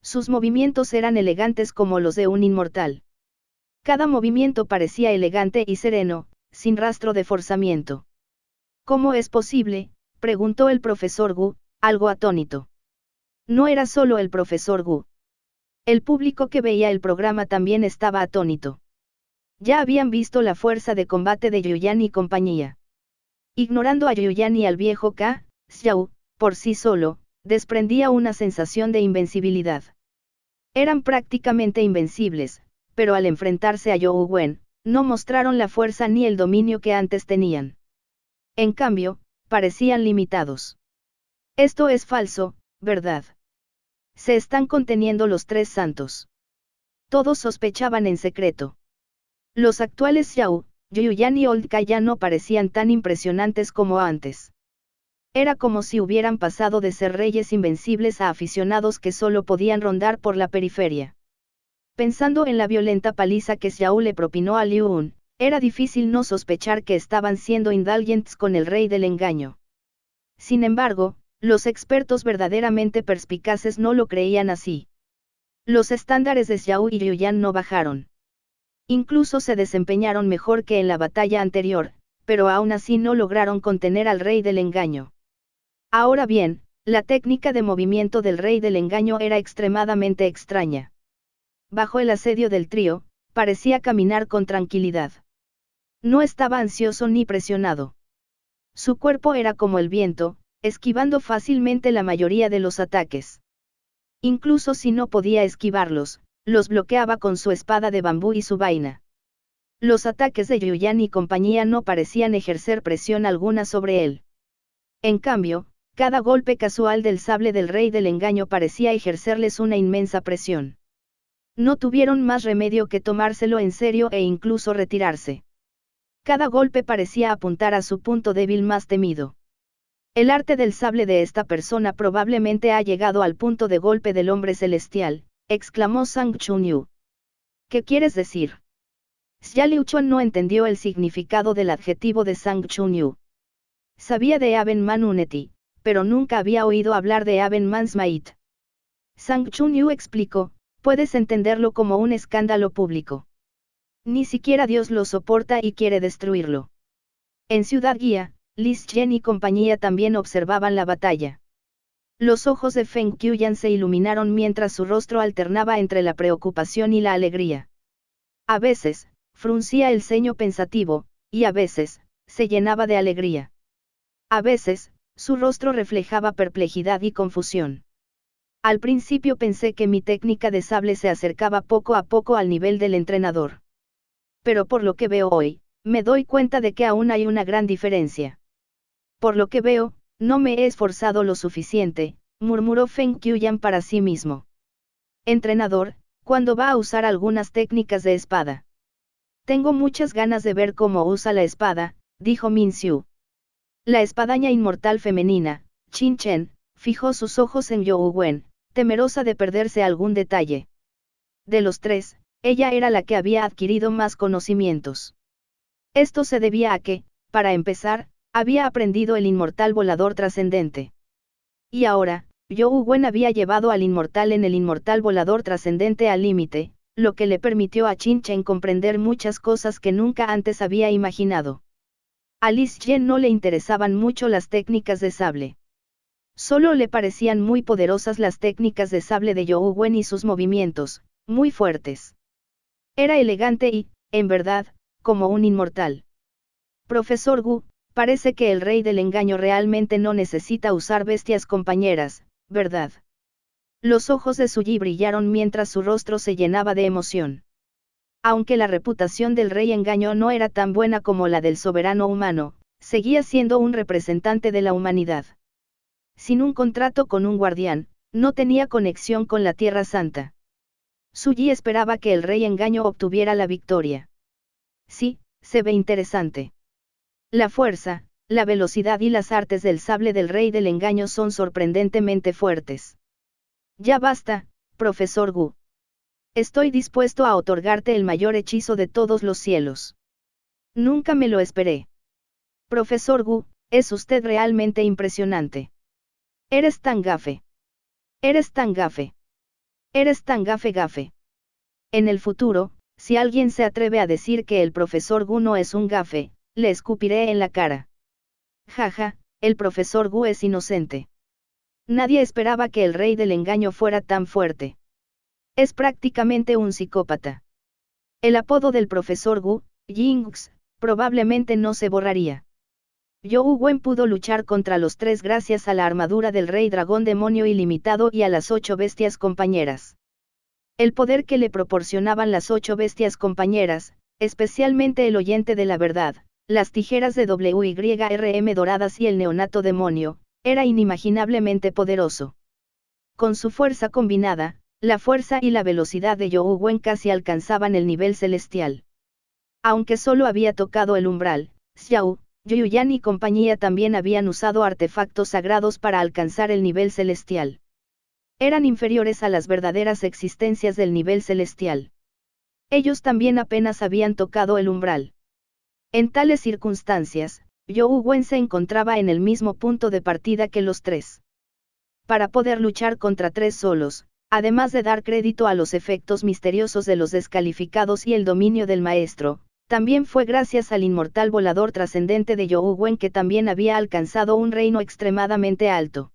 Sus movimientos eran elegantes como los de un inmortal. Cada movimiento parecía elegante y sereno, sin rastro de forzamiento. ¿Cómo es posible?, preguntó el profesor Gu, algo atónito. No era solo el profesor Gu. El público que veía el programa también estaba atónito. Ya habían visto la fuerza de combate de Yuyan y compañía. Ignorando a Yuyan y al viejo Ka, Xiao, por sí solo, desprendía una sensación de invencibilidad. Eran prácticamente invencibles, pero al enfrentarse a Zhou Wen, no mostraron la fuerza ni el dominio que antes tenían. En cambio, parecían limitados. Esto es falso, ¿verdad? Se están conteniendo los tres santos. Todos sospechaban en secreto. Los actuales Xiao, Yuyan y Old Kai ya no parecían tan impresionantes como antes. Era como si hubieran pasado de ser reyes invencibles a aficionados que solo podían rondar por la periferia. Pensando en la violenta paliza que Xiao le propinó a Liu Un, era difícil no sospechar que estaban siendo indulgentes con el rey del engaño. Sin embargo, los expertos verdaderamente perspicaces no lo creían así. Los estándares de Xiao y Yuyan no bajaron. Incluso se desempeñaron mejor que en la batalla anterior, pero aún así no lograron contener al rey del engaño. Ahora bien, la técnica de movimiento del rey del engaño era extremadamente extraña. Bajo el asedio del trío, parecía caminar con tranquilidad. No estaba ansioso ni presionado. Su cuerpo era como el viento, esquivando fácilmente la mayoría de los ataques. Incluso si no podía esquivarlos, los bloqueaba con su espada de bambú y su vaina. Los ataques de Yuyan y compañía no parecían ejercer presión alguna sobre él. En cambio, cada golpe casual del sable del rey del engaño parecía ejercerles una inmensa presión. No tuvieron más remedio que tomárselo en serio e incluso retirarse. Cada golpe parecía apuntar a su punto débil más temido. El arte del sable de esta persona probablemente ha llegado al punto de golpe del hombre celestial, exclamó Sang Chunyu. ¿Qué quieres decir? Xia Liuchuan no entendió el significado del adjetivo de Sang Chunyu. Sabía de Aben Man Uneti, pero nunca había oído hablar de Aben Man's Mait. Sang Chunyu explicó, puedes entenderlo como un escándalo público. Ni siquiera Dios lo soporta y quiere destruirlo. En Ciudad Guía, Liz Chen y compañía también observaban la batalla. Los ojos de Feng Qiuyan se iluminaron mientras su rostro alternaba entre la preocupación y la alegría. A veces, fruncía el ceño pensativo, y a veces, se llenaba de alegría. A veces, su rostro reflejaba perplejidad y confusión. Al principio pensé que mi técnica de sable se acercaba poco a poco al nivel del entrenador. Pero por lo que veo hoy, me doy cuenta de que aún hay una gran diferencia. Por lo que veo, no me he esforzado lo suficiente, murmuró Feng Qiuyan para sí mismo. Entrenador, ¿cuándo va a usar algunas técnicas de espada? Tengo muchas ganas de ver cómo usa la espada, dijo Min Xiu. La espadaña inmortal femenina, Qin Chen, fijó sus ojos en Zhou Wen, temerosa de perderse algún detalle. De los tres, ella era la que había adquirido más conocimientos. Esto se debía a que, para empezar, había aprendido el inmortal volador trascendente. Y ahora, Zhou Wen había llevado al inmortal en el inmortal volador trascendente al límite, lo que le permitió a Qin Chen comprender muchas cosas que nunca antes había imaginado. A Liz Chen no le interesaban mucho las técnicas de sable. Solo le parecían muy poderosas las técnicas de sable de Zhou Wen y sus movimientos, muy fuertes. Era elegante y, en verdad, como un inmortal. Profesor Gu, parece que el rey del engaño realmente no necesita usar bestias compañeras, ¿verdad? Los ojos de Su Yi brillaron mientras su rostro se llenaba de emoción. Aunque la reputación del rey engaño no era tan buena como la del soberano humano, seguía siendo un representante de la humanidad. Sin un contrato con un guardián, no tenía conexión con la Tierra Santa. Su Yi esperaba que el rey engaño obtuviera la victoria. Sí, se ve interesante. La fuerza, la velocidad y las artes del sable del rey del engaño son sorprendentemente fuertes. Ya basta, profesor Gu. Estoy dispuesto a otorgarte el mayor hechizo de todos los cielos. Nunca me lo esperé. Profesor Gu, es usted realmente impresionante. Eres tan gafe. Eres tan gafe. Eres tan gafe gafe. En el futuro, si alguien se atreve a decir que el profesor Gu no es un gafe, le escupiré en la cara. Jaja, el profesor Gu es inocente. Nadie esperaba que el rey del engaño fuera tan fuerte. Es prácticamente un psicópata. El apodo del profesor Gu, Jinx, probablemente no se borraría. Zhou Wen pudo luchar contra los tres gracias a la armadura del rey dragón demonio ilimitado y a las 8 bestias compañeras. El poder que le proporcionaban las 8 bestias compañeras, especialmente el oyente de la verdad, las tijeras de WYRM doradas y el neonato demonio, era inimaginablemente poderoso. Con su fuerza combinada, la fuerza y la velocidad de Zhou Wen casi alcanzaban el nivel celestial. Aunque solo había tocado el umbral, Xiao, Yuyan y compañía también habían usado artefactos sagrados para alcanzar el nivel celestial. Eran inferiores a las verdaderas existencias del nivel celestial. Ellos también apenas habían tocado el umbral. En tales circunstancias, Zhou Wen se encontraba en el mismo punto de partida que los tres. Para poder luchar contra tres solos, además de dar crédito a los efectos misteriosos de los descalificados y el dominio del maestro, también fue gracias al inmortal volador trascendente de Zhou Wen que también había alcanzado un reino extremadamente alto.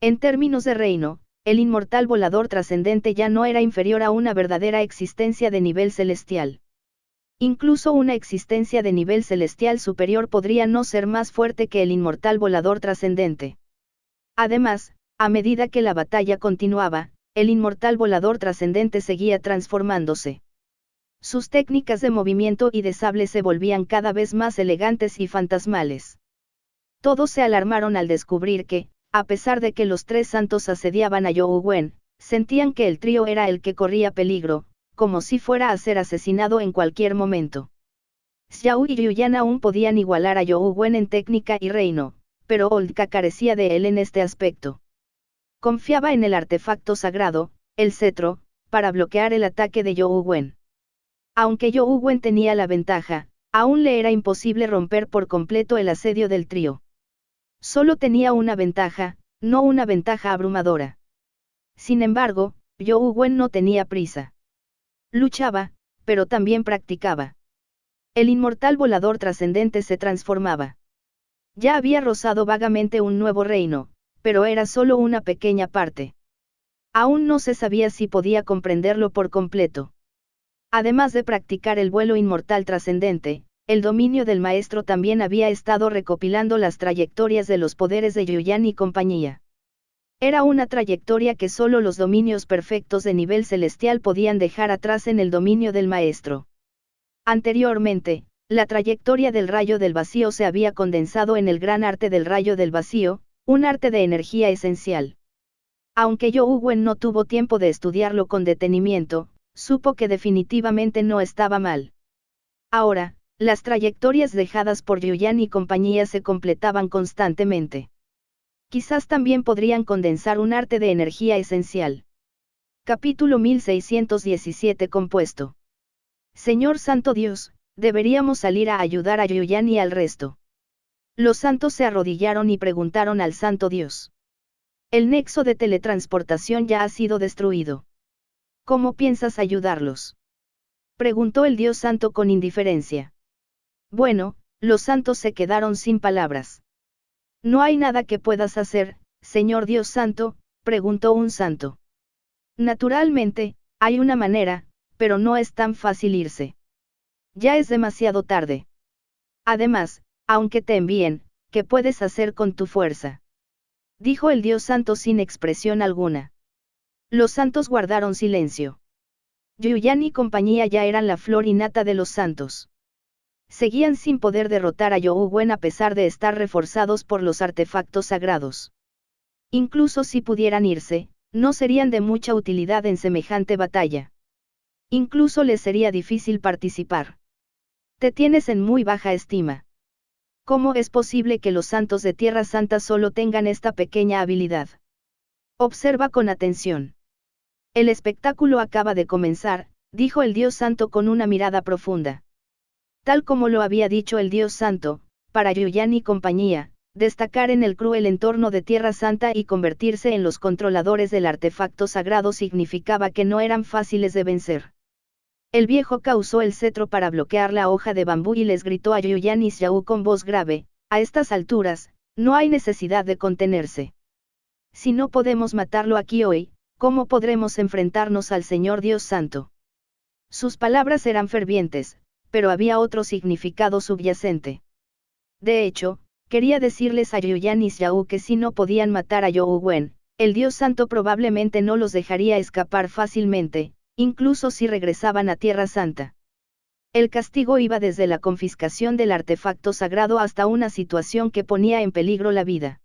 En términos de reino, el inmortal volador trascendente ya no era inferior a una verdadera existencia de nivel celestial. Incluso una existencia de nivel celestial superior podría no ser más fuerte que el inmortal volador trascendente. Además, a medida que la batalla continuaba, el inmortal volador trascendente seguía transformándose. Sus técnicas de movimiento y de sable se volvían cada vez más elegantes y fantasmales. Todos se alarmaron al descubrir que, a pesar de que los tres santos asediaban a Zhou Wen, sentían que el trío era el que corría peligro, como si fuera a ser asesinado en cualquier momento. Xiao y Yuyan aún podían igualar a Zhou Wen en técnica y reino, pero Oldka carecía de él en este aspecto. Confiaba en el artefacto sagrado, el cetro, para bloquear el ataque de Zhou Wen. Aunque Zhou Wen tenía la ventaja, aún le era imposible romper por completo el asedio del trío. Solo tenía una ventaja, no una ventaja abrumadora. Sin embargo, Zhou Wen no tenía prisa. Luchaba, pero también practicaba. El inmortal volador trascendente se transformaba. Ya había rozado vagamente un nuevo reino, pero era solo una pequeña parte. Aún no se sabía si podía comprenderlo por completo. Además de practicar el vuelo inmortal trascendente, el dominio del maestro también había estado recopilando las trayectorias de los poderes de Yuyan y compañía. Era una trayectoria que solo los dominios perfectos de nivel celestial podían dejar atrás en el dominio del maestro. Anteriormente, la trayectoria del rayo del vacío se había condensado en el gran arte del rayo del vacío, un arte de energía esencial. Aunque Zhou Wen no tuvo tiempo de estudiarlo con detenimiento, supo que definitivamente no estaba mal. Ahora, las trayectorias dejadas por Yuyan y compañía se completaban constantemente. Quizás también podrían condensar un arte de energía esencial. Capítulo 1617 compuesto. Señor Santo Dios, deberíamos salir a ayudar a Yuyan y al resto. Los santos se arrodillaron y preguntaron al Santo Dios. El nexo de teletransportación ya ha sido destruido. ¿Cómo piensas ayudarlos? Preguntó el Dios Santo con indiferencia. Bueno, los santos se quedaron sin palabras. ¿No hay nada que puedas hacer, Señor Dios Santo?, preguntó un santo. Naturalmente, hay una manera, pero no es tan fácil irse. Ya es demasiado tarde. Además, aunque te envíen, ¿qué puedes hacer con tu fuerza?, dijo el Dios Santo sin expresión alguna. Los santos guardaron silencio. Yuyan y compañía ya eran la flor y nata de los santos. Seguían sin poder derrotar a Zhou Wen a pesar de estar reforzados por los artefactos sagrados. Incluso si pudieran irse, no serían de mucha utilidad en semejante batalla. Incluso les sería difícil participar. Te tienes en muy baja estima. ¿Cómo es posible que los santos de Tierra Santa solo tengan esta pequeña habilidad? Observa con atención. El espectáculo acaba de comenzar, dijo el Dios Santo con una mirada profunda. Tal como lo había dicho el Dios Santo, para Yuyan y compañía, destacar en el cruel entorno de Tierra Santa y convertirse en los controladores del artefacto sagrado significaba que no eran fáciles de vencer. El viejo Ka usó el cetro para bloquear la hoja de bambú y les gritó a Yuyan y Xiao con voz grave: a estas alturas, no hay necesidad de contenerse. Si no podemos matarlo aquí hoy, ¿cómo podremos enfrentarnos al Señor Dios Santo? Sus palabras eran fervientes, pero había otro significado subyacente. De hecho, quería decirles a Yuyan y Xiao que si no podían matar a You Wen, el Dios Santo probablemente no los dejaría escapar fácilmente, incluso si regresaban a Tierra Santa. El castigo iba desde la confiscación del artefacto sagrado hasta una situación que ponía en peligro la vida.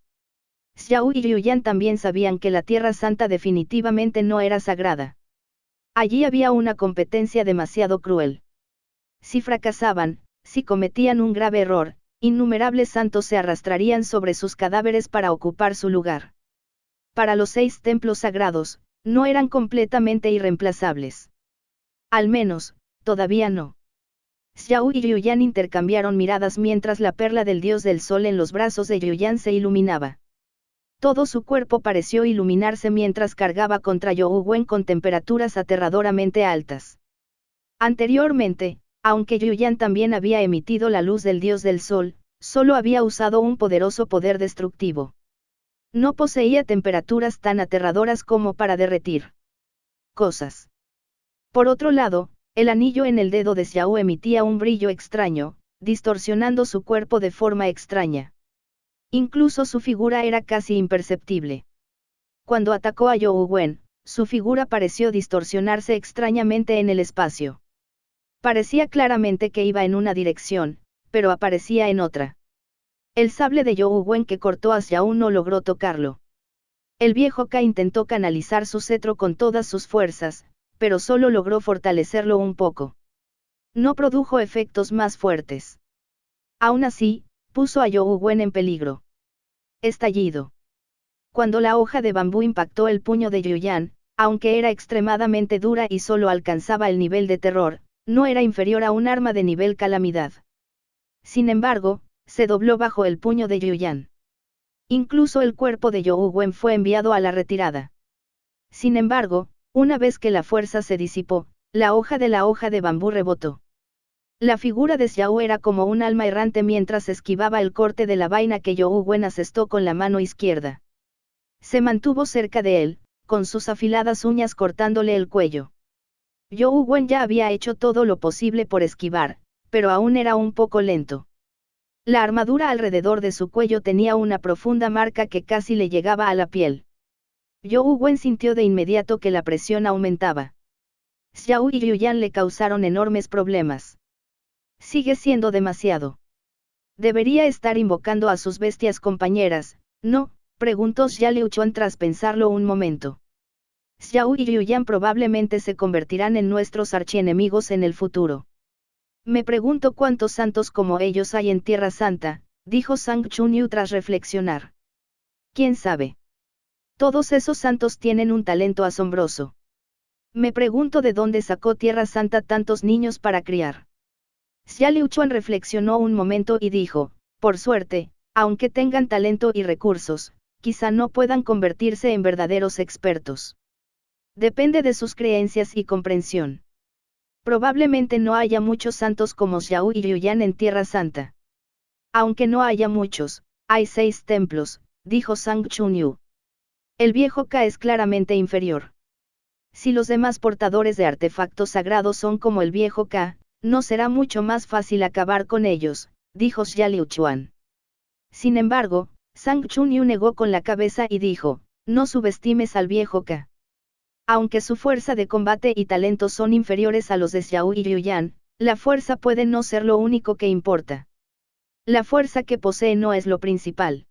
Xiao y Yuyan también sabían que la Tierra Santa definitivamente no era sagrada. Allí había una competencia demasiado cruel. Si fracasaban, si cometían un grave error, innumerables santos se arrastrarían sobre sus cadáveres para ocupar su lugar. Para los 6 templos sagrados, no eran completamente irreemplazables. Al menos, todavía no. Xiao y Yuyan intercambiaron miradas mientras la perla del dios del sol en los brazos de Yuyan se iluminaba. Todo su cuerpo pareció iluminarse mientras cargaba contra You Wen con temperaturas aterradoramente altas. Anteriormente, aunque Yuyan también había emitido la luz del dios del sol, solo había usado un poderoso poder destructivo. No poseía temperaturas tan aterradoras como para derretir cosas. Por otro lado, el anillo en el dedo de Xiao emitía un brillo extraño, distorsionando su cuerpo de forma extraña. Incluso su figura era casi imperceptible. Cuando atacó a You Wen, su figura pareció distorsionarse extrañamente en el espacio. Parecía claramente que iba en una dirección, pero aparecía en otra. El sable de You Wen que cortó a Xiao no logró tocarlo. El viejo Ka intentó canalizar su cetro con todas sus fuerzas, pero solo logró fortalecerlo un poco. No produjo efectos más fuertes. Aún así, puso a You Wen en peligro. Estallido. Cuando la hoja de bambú impactó el puño de Yuyan, aunque era extremadamente dura y solo alcanzaba el nivel de terror, no era inferior a un arma de nivel calamidad. Sin embargo, se dobló bajo el puño de Yuyan. Incluso el cuerpo de You Wen fue enviado a la retirada. Sin embargo, una vez que la fuerza se disipó, la hoja de bambú rebotó. La figura de Xiao era como un alma errante mientras esquivaba el corte de la vaina que You Wen asestó con la mano izquierda. Se mantuvo cerca de él, con sus afiladas uñas cortándole el cuello. You Wen ya había hecho todo lo posible por esquivar, pero aún era un poco lento. La armadura alrededor de su cuello tenía una profunda marca que casi le llegaba a la piel. You Wen sintió de inmediato que la presión aumentaba. Xiao y Yuyan le causaron enormes problemas. Sigue siendo demasiado. Debería estar invocando a sus bestias compañeras, ¿no?, preguntó Xia Liuchuan tras pensarlo un momento. Xiao y Yuyan probablemente se convertirán en nuestros archienemigos en el futuro. Me pregunto cuántos santos como ellos hay en Tierra Santa, dijo Sang Chunyu tras reflexionar. ¿Quién sabe? Todos esos santos tienen un talento asombroso. Me pregunto de dónde sacó Tierra Santa tantos niños para criar. Xia Liuchuan reflexionó un momento y dijo, por suerte, aunque tengan talento y recursos, quizá no puedan convertirse en verdaderos expertos. Depende de sus creencias y comprensión. Probablemente no haya muchos santos como Xiao y Yuyan en Tierra Santa. Aunque no haya muchos, hay 6 templos, dijo Sang Chunyu. El viejo Ka es claramente inferior. Si los demás portadores de artefactos sagrados son como el viejo Ka, no será mucho más fácil acabar con ellos, dijo Xia Liuchuan. Sin embargo, Sang Chunyu negó con la cabeza y dijo, no subestimes al viejo Ka. Aunque su fuerza de combate y talento son inferiores a los de Xiao y Yuyan, la fuerza puede no ser lo único que importa. La fuerza que posee no es lo principal.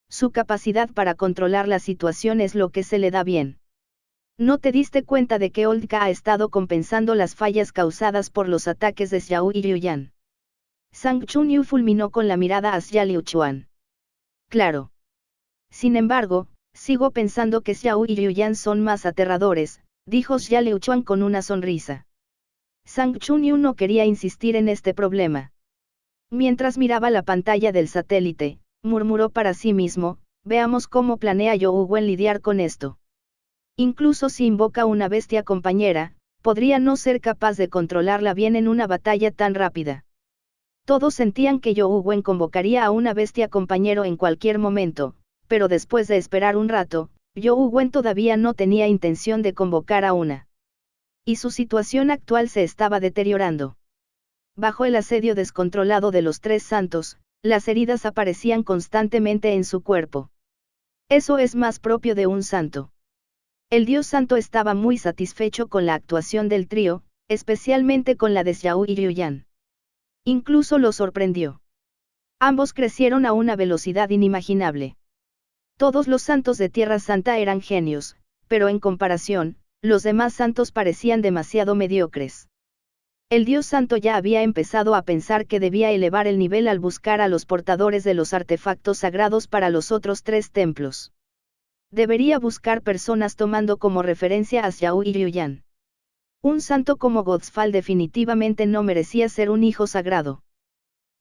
Su capacidad para controlar la situación es lo que se le da bien. ¿No te diste cuenta de que Old Ka ha estado compensando las fallas causadas por los ataques de Xiao y Yuyan? Sang Chunyu fulminó con la mirada a Xia Liuchuan. Claro. Sin embargo, sigo pensando que Xiao y Yuyan son más aterradores, dijo Xia Liuchuan con una sonrisa. Sang Chunyu no quería insistir en este problema. Mientras miraba la pantalla del satélite, murmuró para sí mismo, veamos cómo planea Zhou Wen lidiar con esto. Incluso si invoca una bestia compañera, podría no ser capaz de controlarla bien en una batalla tan rápida. Todos sentían que Zhou Wen convocaría a una bestia compañero en cualquier momento, pero después de esperar un rato, Zhou Wen todavía no tenía intención de convocar a una. Y su situación actual se estaba deteriorando. Bajo el asedio descontrolado de los tres santos, las heridas aparecían constantemente en su cuerpo. Eso es más propio de un santo. El dios santo estaba muy satisfecho con la actuación del trío, especialmente con la de Xiao y Yuyan. Incluso lo sorprendió. Ambos crecieron a una velocidad inimaginable. Todos los santos de Tierra Santa eran genios, pero en comparación, los demás santos parecían demasiado mediocres. El dios santo ya había empezado a pensar que debía elevar el nivel al buscar a los portadores de los artefactos sagrados para los otros tres templos. Debería buscar personas tomando como referencia a Xiao y Yuyan. Un santo como Godfall definitivamente no merecía ser un hijo sagrado.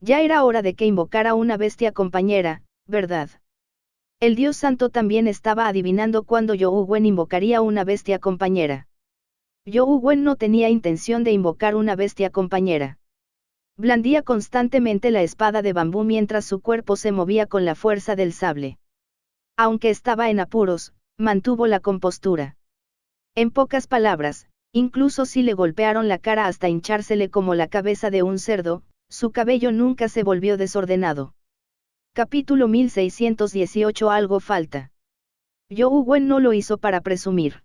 Ya era hora de que invocara una bestia compañera, ¿verdad? El dios santo también estaba adivinando cuándo Zhou Wen invocaría una bestia compañera. Zhou Wen no tenía intención de invocar una bestia compañera. Blandía constantemente la espada de bambú mientras su cuerpo se movía con la fuerza del sable. Aunque estaba en apuros, mantuvo la compostura. En pocas palabras, incluso si le golpearon la cara hasta hinchársele como la cabeza de un cerdo, su cabello nunca se volvió desordenado. Capítulo 1618. Algo falta. Zhou Wen no lo hizo para presumir.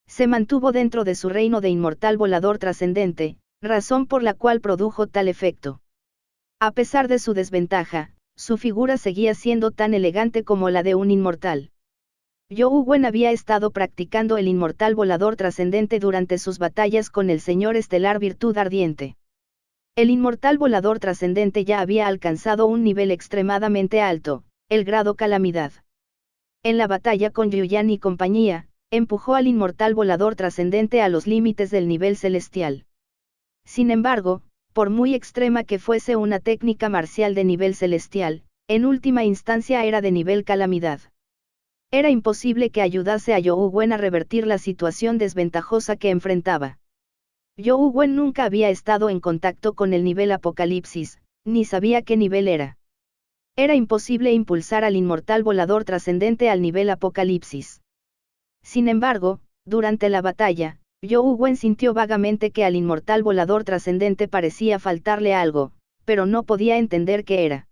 Se mantuvo dentro de su reino de inmortal volador trascendente, razón por la cual produjo tal efecto. A pesar de su desventaja, su figura seguía siendo tan elegante como la de un inmortal. Zhou Wen había estado practicando el inmortal volador trascendente durante sus batallas con el Señor Estelar Virtud Ardiente. El inmortal volador trascendente ya había alcanzado un nivel extremadamente alto, el grado Calamidad. En la batalla con Yuyan y compañía, empujó al inmortal volador trascendente a los límites del nivel celestial. Sin embargo, por muy extrema que fuese una técnica marcial de nivel celestial, en última instancia era de nivel Calamidad. Era imposible que ayudase a Zhou Wen a revertir la situación desventajosa que enfrentaba. Zhou Wen nunca había estado en contacto con el nivel Apocalipsis, ni sabía qué nivel era. Era imposible impulsar al inmortal volador trascendente al nivel Apocalipsis. Sin embargo, durante la batalla, Zhou Wen sintió vagamente que al inmortal volador trascendente parecía faltarle algo, pero no podía entender qué era.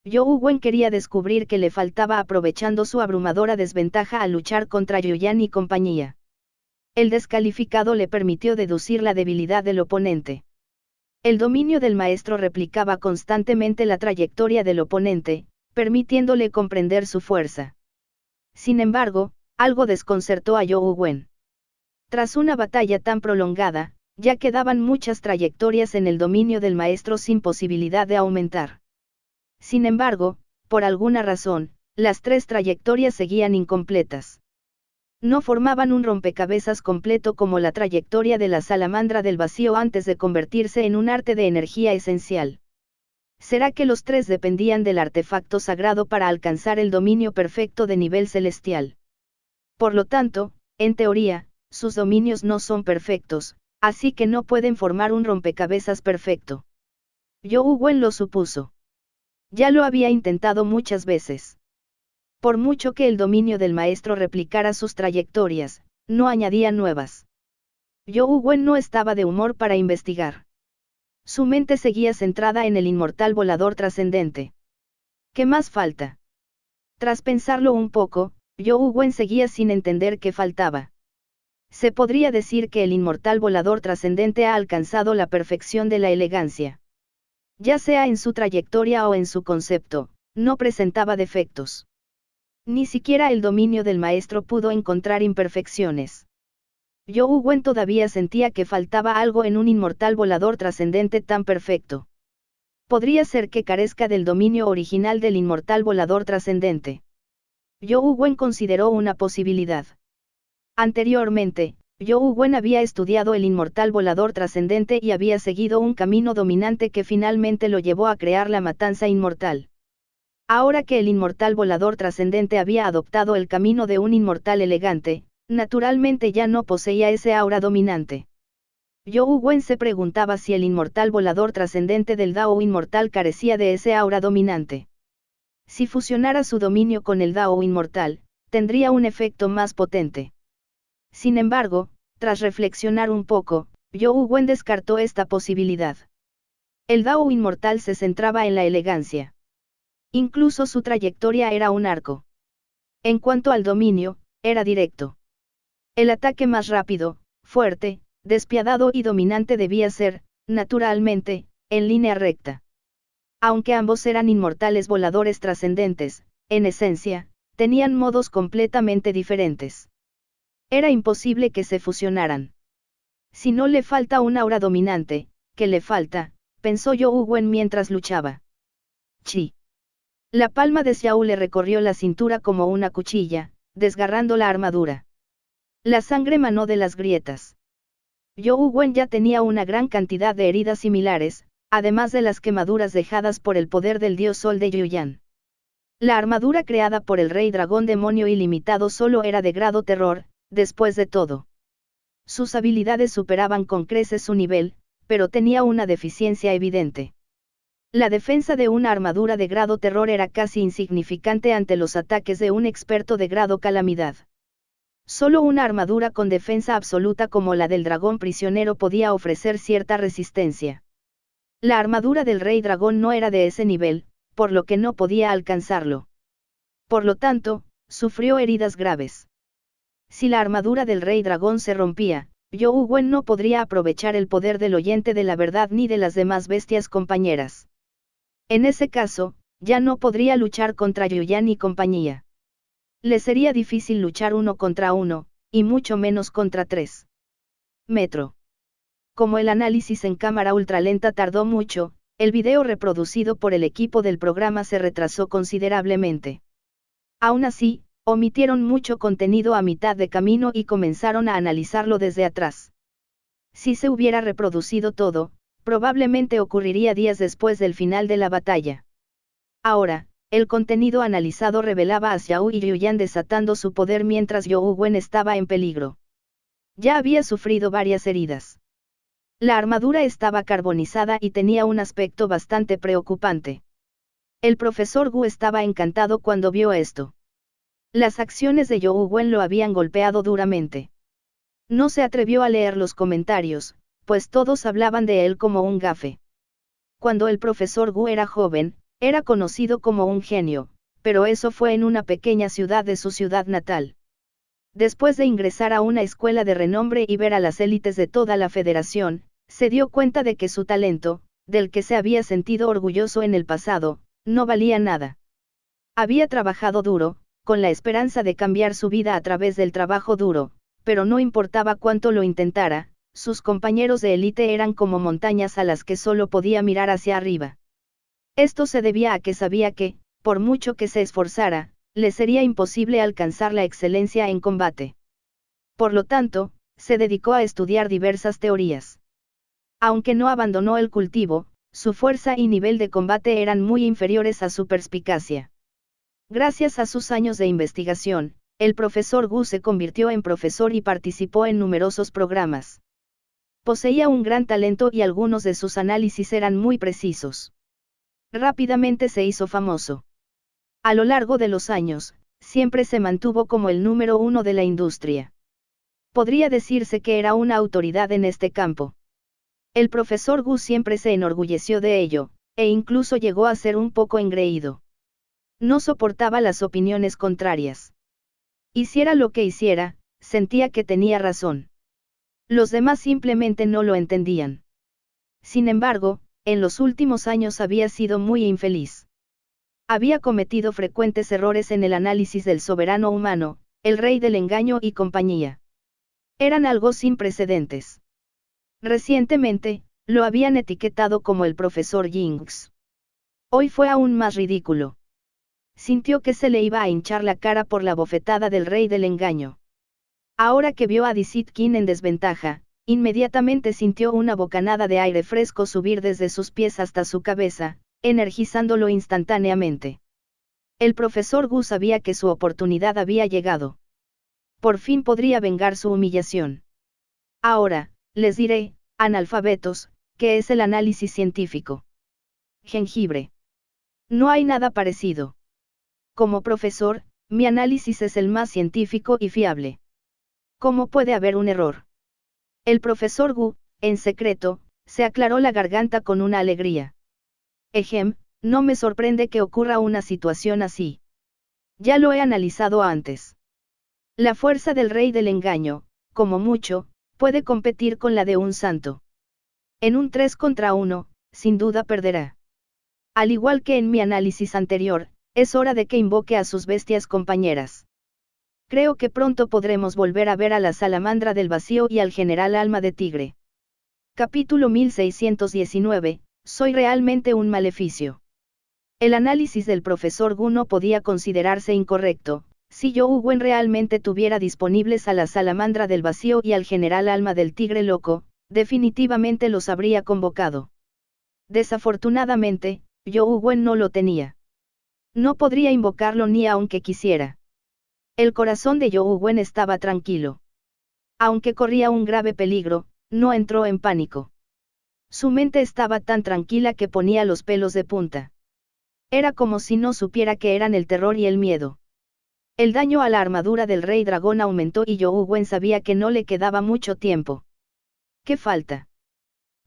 Zhou Wen quería descubrir qué le faltaba aprovechando su abrumadora desventaja al luchar contra Yuyan y compañía. El descalificado le permitió deducir la debilidad del oponente. El dominio del maestro replicaba constantemente la trayectoria del oponente, permitiéndole comprender su fuerza. Sin embargo, algo desconcertó a Zhou Wen. Tras una batalla tan prolongada, ya quedaban muchas trayectorias en el dominio del maestro sin posibilidad de aumentar. Sin embargo, por alguna razón, las tres trayectorias seguían incompletas. No formaban un rompecabezas completo como la trayectoria de la salamandra del vacío antes de convertirse en un arte de energía esencial. ¿Será que los tres dependían del artefacto sagrado para alcanzar el dominio perfecto de nivel celestial? Por lo tanto, en teoría, sus dominios no son perfectos, así que no pueden formar un rompecabezas perfecto. Zhou Wen lo supuso. Ya lo había intentado muchas veces. Por mucho que el dominio del maestro replicara sus trayectorias, no añadía nuevas. Zhou Wen no estaba de humor para investigar. Su mente seguía centrada en el inmortal volador trascendente. ¿Qué más falta? Tras pensarlo un poco, Zhou Wen seguía sin entender qué faltaba. Se podría decir que el inmortal volador trascendente ha alcanzado la perfección de la elegancia. Ya sea en su trayectoria o en su concepto, no presentaba defectos. Ni siquiera el dominio del maestro pudo encontrar imperfecciones. Zhou Wen todavía sentía que faltaba algo en un inmortal volador trascendente tan perfecto. Podría ser que carezca del dominio original del inmortal volador trascendente. Zhou Wen consideró una posibilidad. Anteriormente, Zhou Wen había estudiado el inmortal volador trascendente y había seguido un camino dominante que finalmente lo llevó a crear la matanza inmortal. Ahora que el inmortal volador trascendente había adoptado el camino de un inmortal elegante, naturalmente ya no poseía ese aura dominante. Zhou Wen se preguntaba si el inmortal volador trascendente del Dao inmortal carecía de ese aura dominante. Si fusionara su dominio con el Dao inmortal, tendría un efecto más potente. Sin embargo, tras reflexionar un poco, Zhou Wen descartó esta posibilidad. El Dao inmortal se centraba en la elegancia. Incluso su trayectoria era un arco. En cuanto al dominio, era directo. El ataque más rápido, fuerte, despiadado y dominante debía ser, naturalmente, en línea recta. Aunque ambos eran inmortales voladores trascendentes, en esencia, tenían modos completamente diferentes. Era imposible que se fusionaran. Si no le falta un aura dominante, ¿qué le falta?, pensó Zhou Wen mientras luchaba. Chi. La palma de Xiao le recorrió la cintura como una cuchilla, desgarrando la armadura. La sangre manó de las grietas. Zhou Wen ya tenía una gran cantidad de heridas similares, además de las quemaduras dejadas por el poder del dios Sol de Yuyan. La armadura creada por el rey dragón demonio ilimitado solo era de grado terror, después de todo. Sus habilidades superaban con creces su nivel, pero tenía una deficiencia evidente. La defensa de una armadura de grado terror era casi insignificante ante los ataques de un experto de grado calamidad. Solo una armadura con defensa absoluta como la del dragón prisionero podía ofrecer cierta resistencia. La armadura del rey dragón no era de ese nivel, por lo que no podía alcanzarlo. Por lo tanto, sufrió heridas graves. Si la armadura del rey dragón se rompía, Zhou Wen no podría aprovechar el poder del oyente de la verdad ni de las demás bestias compañeras. En ese caso, ya no podría luchar contra Yuyan y compañía. Le sería difícil luchar 1 contra 1, y mucho menos contra 3. Metro. Como el análisis en cámara ultralenta tardó mucho, el video reproducido por el equipo del programa se retrasó considerablemente. Aún así, omitieron mucho contenido a mitad de camino y comenzaron a analizarlo desde atrás. Si se hubiera reproducido todo, probablemente ocurriría días después del final de la batalla. Ahora, el contenido analizado revelaba a Xiao y Yuyan desatando su poder mientras Zhou Wen estaba en peligro. Ya había sufrido varias heridas. La armadura estaba carbonizada y tenía un aspecto bastante preocupante. El profesor Gu estaba encantado cuando vio esto. Las acciones de Zhou Wen lo habían golpeado duramente. No se atrevió a leer los comentarios, pues todos hablaban de él como un gafe. Cuando el profesor Gu era joven, era conocido como un genio, pero eso fue en una pequeña ciudad de su ciudad natal. Después de ingresar a una escuela de renombre y ver a las élites de toda la federación, se dio cuenta de que su talento, del que se había sentido orgulloso en el pasado, no valía nada. Había trabajado duro, con la esperanza de cambiar su vida a través del trabajo duro, pero no importaba cuánto lo intentara, sus compañeros de élite eran como montañas a las que solo podía mirar hacia arriba. Esto se debía a que sabía que, por mucho que se esforzara, le sería imposible alcanzar la excelencia en combate. Por lo tanto, se dedicó a estudiar diversas teorías. Aunque no abandonó el cultivo, su fuerza y nivel de combate eran muy inferiores a su perspicacia. Gracias a sus años de investigación, el profesor Gu se convirtió en profesor y participó en numerosos programas. Poseía un gran talento y algunos de sus análisis eran muy precisos. Rápidamente se hizo famoso. A lo largo de los años, siempre se mantuvo como el número 1 de la industria. Podría decirse que era una autoridad en este campo. El profesor Gu siempre se enorgulleció de ello, e incluso llegó a ser un poco engreído. No soportaba las opiniones contrarias. Hiciera lo que hiciera, sentía que tenía razón. Los demás simplemente no lo entendían. Sin embargo, en los últimos años había sido muy infeliz. Había cometido frecuentes errores en el análisis del soberano humano, el rey del engaño y compañía. Eran algo sin precedentes. Recientemente, lo habían etiquetado como el profesor Jinx. Hoy fue aún más ridículo. Sintió que se le iba a hinchar la cara por la bofetada del rey del engaño. Ahora que vio a Disitkin en desventaja, inmediatamente sintió una bocanada de aire fresco subir desde sus pies hasta su cabeza, energizándolo instantáneamente. El profesor Gu sabía que su oportunidad había llegado. Por fin podría vengar su humillación. Ahora, les diré, analfabetos, qué es el análisis científico. Jengibre. No hay nada parecido. Como profesor, mi análisis es el más científico y fiable. ¿Cómo puede haber un error? El profesor Gu, en secreto, se aclaró la garganta con una alegría. No me sorprende que ocurra una situación así. Ya lo he analizado antes. La fuerza del rey del engaño, como mucho, puede competir con la de un santo. En un 3 contra 1, sin duda perderá. Al igual que en mi análisis anterior, es hora de que invoque a sus bestias compañeras. Creo que pronto podremos volver a ver a la salamandra del vacío y al general Alma de Tigre. Capítulo 1619, soy realmente un maleficio. El análisis del profesor Gu no podía considerarse incorrecto. Si Zhou Wen realmente tuviera disponibles a la salamandra del vacío y al general Alma del Tigre Loco, definitivamente los habría convocado. Desafortunadamente, Zhou Wen no lo tenía. No podría invocarlo ni aunque quisiera. El corazón de Zhou Wen estaba tranquilo. Aunque corría un grave peligro, no entró en pánico. Su mente estaba tan tranquila que ponía los pelos de punta. Era como si no supiera qué eran el terror y el miedo. El daño a la armadura del rey dragón aumentó y Zhou Wen sabía que no le quedaba mucho tiempo. ¿Qué falta?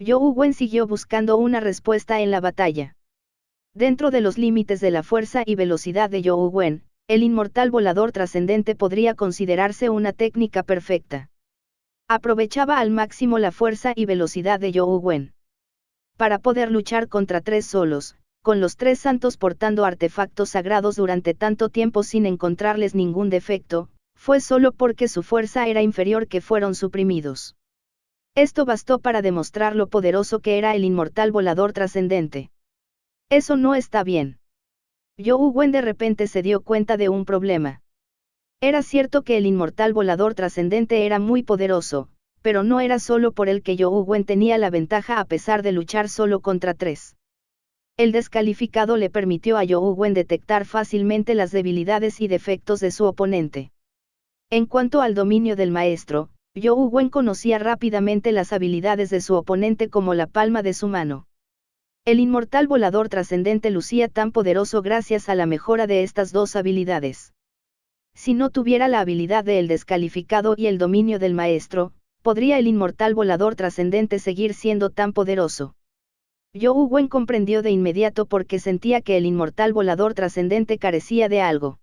Zhou Wen siguió buscando una respuesta en la batalla. Dentro de los límites de la fuerza y velocidad de Zhou Wen, el inmortal volador trascendente podría considerarse una técnica perfecta. Aprovechaba al máximo la fuerza y velocidad de Zhou Wen. Para poder luchar contra 3 solos, con los 3 santos portando artefactos sagrados durante tanto tiempo sin encontrarles ningún defecto, fue solo porque su fuerza era inferior que fueron suprimidos. Esto bastó para demostrar lo poderoso que era el inmortal volador trascendente. Eso no está bien. Zhou Wen de repente se dio cuenta de un problema. Era cierto que el inmortal volador trascendente era muy poderoso, pero no era solo por el que Zhou Wen tenía la ventaja a pesar de luchar solo contra 3. El descalificado le permitió a Zhou Wen detectar fácilmente las debilidades y defectos de su oponente. En cuanto al dominio del maestro, Zhou Wen conocía rápidamente las habilidades de su oponente como la palma de su mano. El inmortal volador trascendente lucía tan poderoso gracias a la mejora de estas dos habilidades. Si no tuviera la habilidad del descalificado y el dominio del maestro, ¿podría el inmortal volador trascendente seguir siendo tan poderoso? Zhou Wen comprendió de inmediato porque sentía que el inmortal volador trascendente carecía de algo.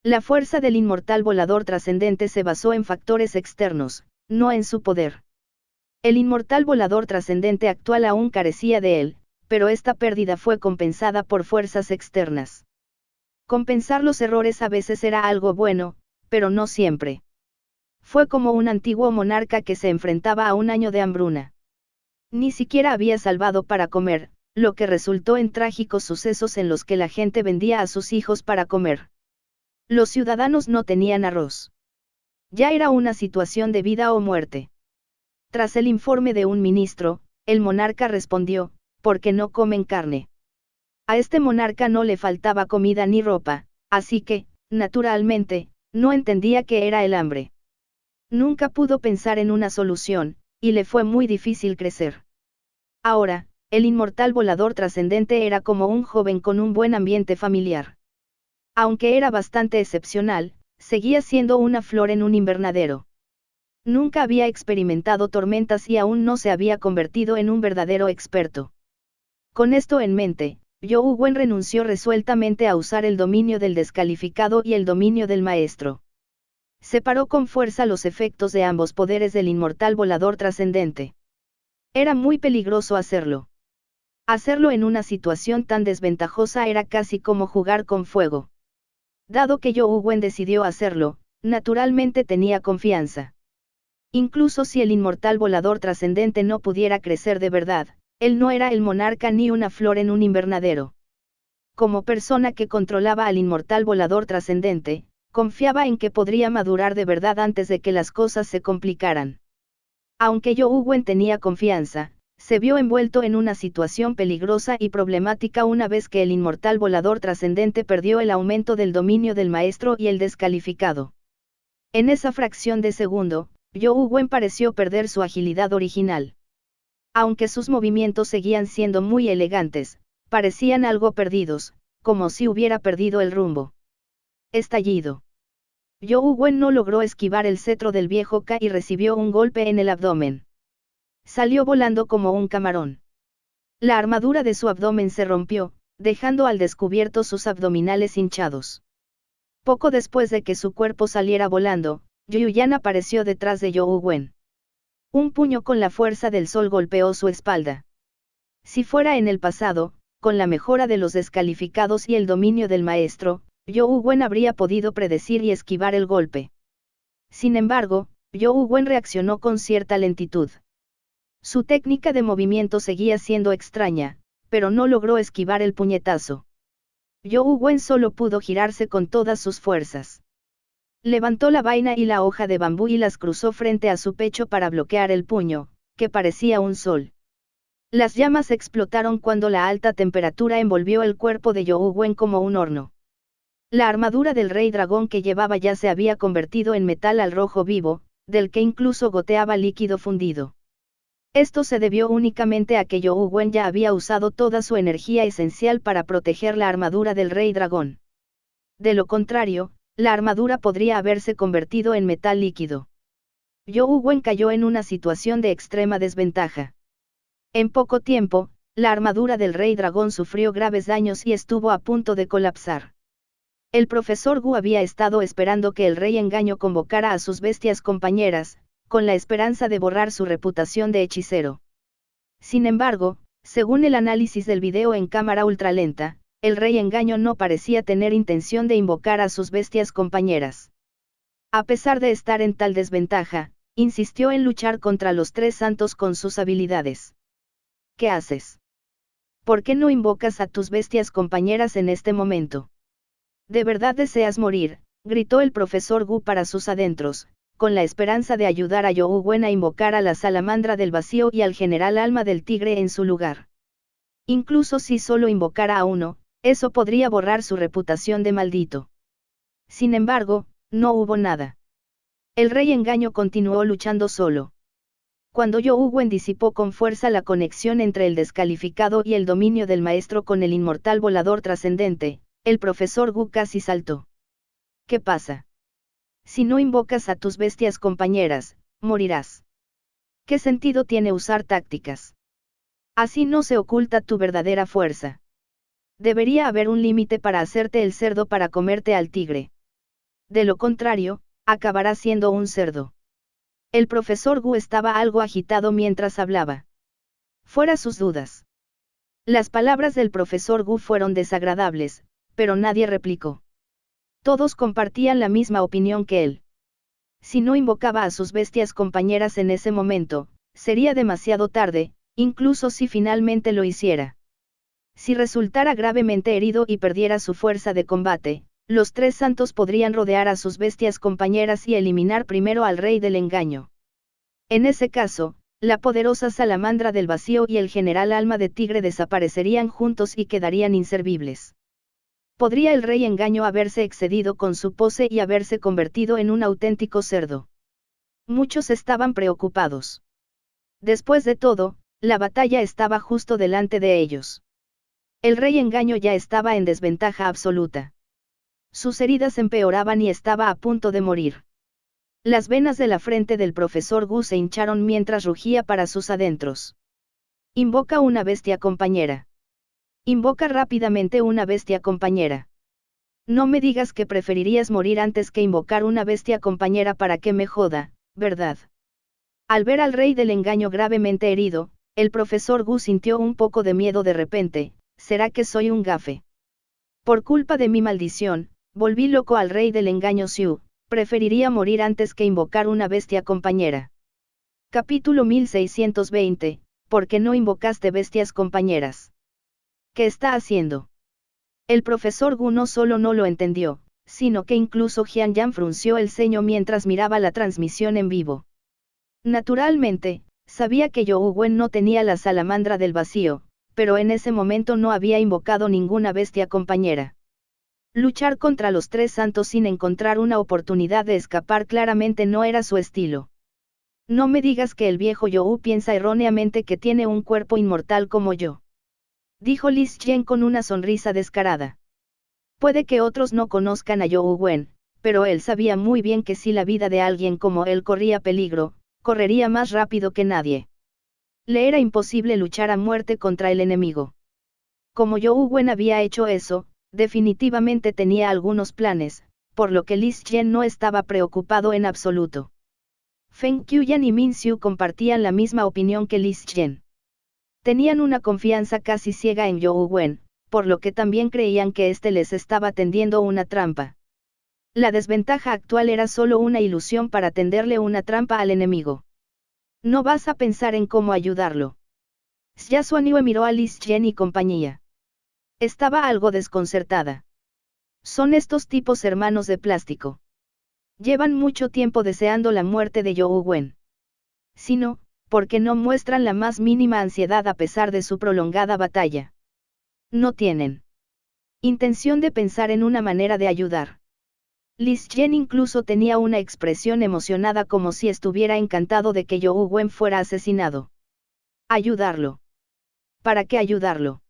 La fuerza del inmortal volador trascendente se basó en factores externos, no en su poder. El inmortal volador trascendente actual aún carecía de él, pero esta pérdida fue compensada por fuerzas externas. Compensar los errores a veces era algo bueno, pero no siempre. Fue como un antiguo monarca que se enfrentaba a un año de hambruna. Ni siquiera había salvado para comer, lo que resultó en trágicos sucesos en los que la gente vendía a sus hijos para comer. Los ciudadanos no tenían arroz. Ya era una situación de vida o muerte. Tras el informe de un ministro, el monarca respondió, ¿por qué no comen carne? A este monarca no le faltaba comida ni ropa, así que, naturalmente, no entendía qué era el hambre. Nunca pudo pensar en una solución, y le fue muy difícil crecer. Ahora, el inmortal volador trascendente era como un joven con un buen ambiente familiar. Aunque era bastante excepcional, seguía siendo una flor en un invernadero. Nunca había experimentado tormentas y aún no se había convertido en un verdadero experto. Con esto en mente, Zhou Wen renunció resueltamente a usar el dominio del descalificado y el dominio del maestro. Separó con fuerza los efectos de ambos poderes del inmortal volador trascendente. Era muy peligroso hacerlo. Hacerlo en una situación tan desventajosa era casi como jugar con fuego. Dado que Zhou Wen decidió hacerlo, naturalmente tenía confianza. Incluso si el inmortal volador trascendente no pudiera crecer de verdad, él no era el monarca ni una flor en un invernadero. Como persona que controlaba al inmortal volador trascendente, confiaba en que podría madurar de verdad antes de que las cosas se complicaran. Aunque Zhou Wen tenía confianza, se vio envuelto en una situación peligrosa y problemática una vez que el inmortal volador trascendente perdió el aumento del dominio del maestro y el descalificado. En esa fracción de segundo, Yu Wen pareció perder su agilidad original. Aunque sus movimientos seguían siendo muy elegantes, parecían algo perdidos, como si hubiera perdido el rumbo. Estallido. Yu Wen no logró esquivar el cetro del viejo Ka y recibió un golpe en el abdomen. Salió volando como un camarón. La armadura de su abdomen se rompió, dejando al descubierto sus abdominales hinchados. Poco después de que su cuerpo saliera volando, Yu Yan apareció detrás de Yu Wen. Un puño con la fuerza del sol golpeó su espalda. Si fuera en el pasado, con la mejora de los descalificados y el dominio del maestro, Yu Wen habría podido predecir y esquivar el golpe. Sin embargo, Yu Wen reaccionó con cierta lentitud. Su técnica de movimiento seguía siendo extraña, pero no logró esquivar el puñetazo. Yu Wen solo pudo girarse con todas sus fuerzas. Levantó la vaina y la hoja de bambú y las cruzó frente a su pecho para bloquear el puño, que parecía un sol. Las llamas explotaron cuando la alta temperatura envolvió el cuerpo de Yu Wen como un horno. La armadura del rey dragón que llevaba ya se había convertido en metal al rojo vivo, del que incluso goteaba líquido fundido. Esto se debió únicamente a que Yu Wen ya había usado toda su energía esencial para proteger la armadura del rey dragón. De lo contrario, la armadura podría haberse convertido en metal líquido. Yu Wen cayó en una situación de extrema desventaja. En poco tiempo, la armadura del rey dragón sufrió graves daños y estuvo a punto de colapsar. El profesor Gu había estado esperando que el rey engaño convocara a sus bestias compañeras, con la esperanza de borrar su reputación de hechicero. Sin embargo, según el análisis del video en cámara ultralenta, el rey engaño no parecía tener intención de invocar a sus bestias compañeras. A pesar de estar en tal desventaja, insistió en luchar contra los tres santos con sus habilidades. ¿Qué haces? ¿Por qué no invocas a tus bestias compañeras en este momento? ¿De verdad deseas morir?, gritó el profesor Gu para sus adentros, con la esperanza de ayudar a Yu Wen a invocar a la salamandra del vacío y al general alma del tigre en su lugar. Incluso si solo invocara a uno, eso podría borrar su reputación de maldito. Sin embargo, no hubo nada. El rey engaño continuó luchando solo. Cuando Yu Wen disipó con fuerza la conexión entre el descalificado y el dominio del maestro con el inmortal volador trascendente, el profesor Gu casi saltó. ¿Qué pasa? Si no invocas a tus bestias compañeras, morirás. ¿Qué sentido tiene usar tácticas? Así no se oculta tu verdadera fuerza. Debería haber un límite para hacerte el cerdo para comerte al tigre. De lo contrario, acabarás siendo un cerdo. El profesor Gu estaba algo agitado mientras hablaba. Fuera sus dudas. Las palabras del profesor Gu fueron desagradables, pero nadie replicó. Todos compartían la misma opinión que él. Si no invocaba a sus bestias compañeras en ese momento, sería demasiado tarde, incluso si finalmente lo hiciera. Si resultara gravemente herido y perdiera su fuerza de combate, los tres santos podrían rodear a sus bestias compañeras y eliminar primero al rey del engaño. En ese caso, la poderosa salamandra del vacío y el general alma de tigre desaparecerían juntos y quedarían inservibles. ¿Podría el rey engaño haberse excedido con su pose y haberse convertido en un auténtico cerdo? Muchos estaban preocupados. Después de todo, la batalla estaba justo delante de ellos. El rey engaño ya estaba en desventaja absoluta. Sus heridas empeoraban y estaba a punto de morir. Las venas de la frente del profesor Gu se hincharon mientras rugía para sus adentros. Invoca una bestia compañera. Invoca rápidamente una bestia compañera. No me digas que preferirías morir antes que invocar una bestia compañera para que me joda, ¿verdad? Al ver al rey del engaño gravemente herido, el profesor Gu sintió un poco de miedo de repente. ¿Será que soy un gafe? Por culpa de mi maldición, volví loco al rey del engaño Xiu, preferiría morir antes que invocar una bestia compañera. Capítulo 1620, ¿por qué no invocaste bestias compañeras? ¿Qué está haciendo? El profesor Gu no solo no lo entendió, sino que incluso Jian Yan frunció el ceño mientras miraba la transmisión en vivo. Naturalmente, Sabía que You Wen no tenía la salamandra del vacío, pero en ese momento no había invocado ninguna bestia compañera. Luchar contra los tres santos sin encontrar una oportunidad de escapar claramente no era su estilo. No me digas que el viejo You piensa erróneamente que tiene un cuerpo inmortal como yo. Dijo Li Xian con una sonrisa descarada. Puede que otros no conozcan a You Wen, pero él sabía muy bien que si la vida de alguien como él corría peligro, correría más rápido que nadie. Le era imposible luchar a muerte contra el enemigo. Como You Wen había hecho eso, definitivamente tenía algunos planes, por lo que Li Xian no estaba preocupado en absoluto. Feng Qiuyan y Min Xiu compartían la misma opinión que Li Xian. Tenían una confianza casi ciega en You Wen, por lo que también creían que éste les estaba tendiendo una trampa. La desventaja actual era solo una ilusión para tenderle una trampa al enemigo. No vas a pensar en cómo ayudarlo. Xia Xuanue miró a Li Xian y compañía. Estaba algo desconcertada. Son estos tipos hermanos de plástico. Llevan mucho tiempo deseando la muerte de You Wen. Si no, ¿por qué no muestran la más mínima ansiedad a pesar de su prolongada batalla? No tienen intención de pensar en una manera de ayudar. Li Xian incluso tenía una expresión emocionada como si estuviera encantado de que You Wen fuera asesinado. Ayudarlo. ¿Para qué ayudarlo?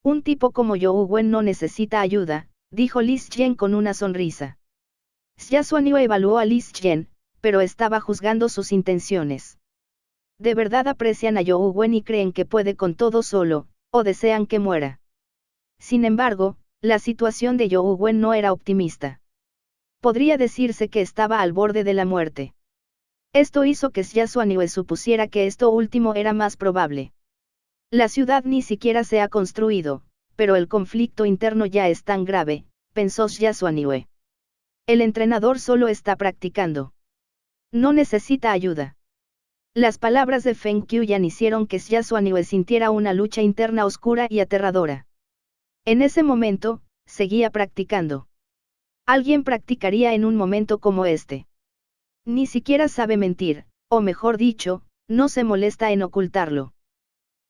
Un tipo como You Wen no necesita ayuda, dijo Li Xian con una sonrisa. Xia Xuanue evaluó a Li Xian, pero estaba juzgando sus intenciones. De verdad aprecian a You Wen y creen que puede con todo solo, o desean que muera. Sin embargo, la situación de You Wen no era optimista. Podría decirse que estaba al borde de la muerte. Esto hizo que Xia Xuanue supusiera que esto último era más probable. La ciudad ni siquiera se ha construido, pero el conflicto interno ya es tan grave, pensó Xia Xuanue. El entrenador solo está practicando. No necesita ayuda. Las palabras de Feng Qiuyan hicieron que Xia Xuanue sintiera una lucha interna oscura y aterradora. En ese momento, seguía practicando. Alguien practicaría en un momento como este. Ni siquiera sabe mentir, o mejor dicho, no se molesta en ocultarlo.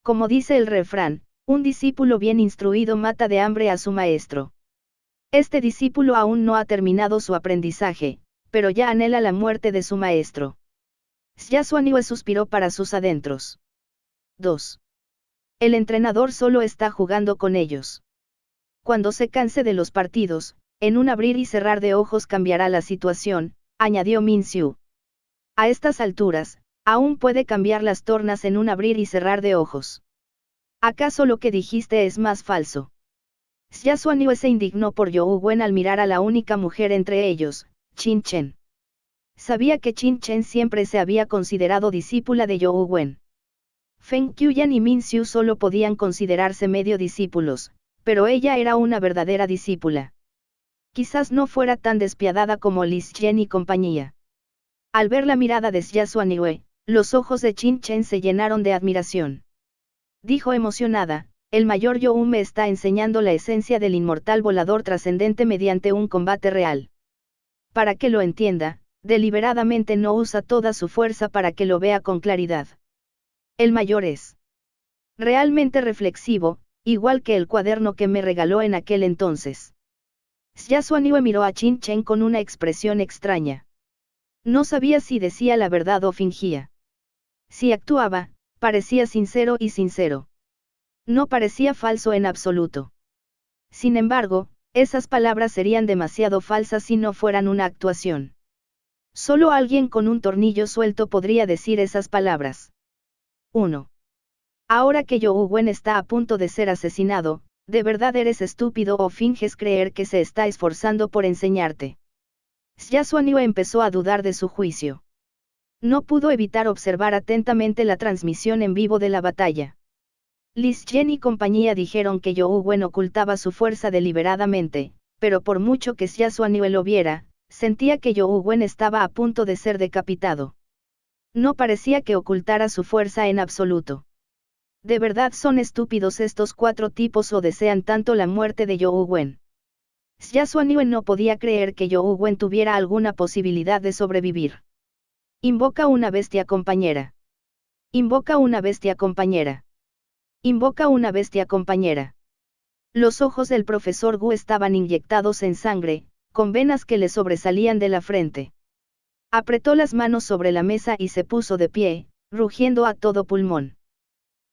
Como dice el refrán, un discípulo bien instruido mata de hambre a su maestro. Este discípulo aún no ha terminado su aprendizaje, pero ya anhela la muerte de su maestro. Xia Xuanue suspiró para sus adentros. 2. El entrenador solo está jugando con ellos. Cuando se canse de los partidos, en un abrir y cerrar de ojos cambiará la situación, añadió Min Xiu. A estas alturas, aún puede cambiar las tornas en un abrir y cerrar de ojos. ¿Acaso lo que dijiste es más falso? Xia Xuanue se indignó por You Wen al mirar a la única mujer entre ellos, Qin Chen. Sabía que Qin Chen siempre se había considerado discípula de You Wen. Feng Qiuyan y Min Xiu solo podían considerarse medio discípulos, pero ella era una verdadera discípula. Quizás no fuera tan despiadada como Li Xian y compañía. Al ver la mirada de Xia Xuanue, los ojos de Qin Chen se llenaron de admiración. Dijo emocionada, el mayor You me está enseñando la esencia del inmortal volador trascendente mediante un combate real. Para que lo entienda, deliberadamente no usa toda su fuerza para que lo vea con claridad. El mayor es realmente reflexivo, igual que el cuaderno que me regaló en aquel entonces. Xia Xuanue miró a Qin Chen con una expresión extraña. No sabía si decía la verdad o fingía. Si actuaba, parecía sincero y sincero. No parecía falso en absoluto. Sin embargo, esas palabras serían demasiado falsas si no fueran una actuación. Solo alguien con un tornillo suelto podría decir esas palabras. 1. Ahora que You Wen está a punto de ser asesinado, ¿de verdad eres estúpido o finges creer que se está esforzando por enseñarte? Xia Xuanue empezó a dudar de su juicio. No pudo evitar observar atentamente la transmisión en vivo de la batalla. Li Xian y compañía dijeron que You Wen ocultaba su fuerza deliberadamente, pero por mucho que Xia Xuanue lo viera, sentía que You Wen estaba a punto de ser decapitado. No parecía que ocultara su fuerza en absoluto. ¿De verdad son estúpidos estos cuatro tipos o desean tanto la muerte de You Wen? Xia Xuanue no podía creer que You Wen tuviera alguna posibilidad de sobrevivir. Invoca una bestia compañera. Invoca una bestia compañera. Invoca una bestia compañera. Los ojos del profesor Gu estaban inyectados en sangre, con venas que le sobresalían de la frente. Apretó las manos sobre la mesa y se puso de pie, rugiendo a todo pulmón.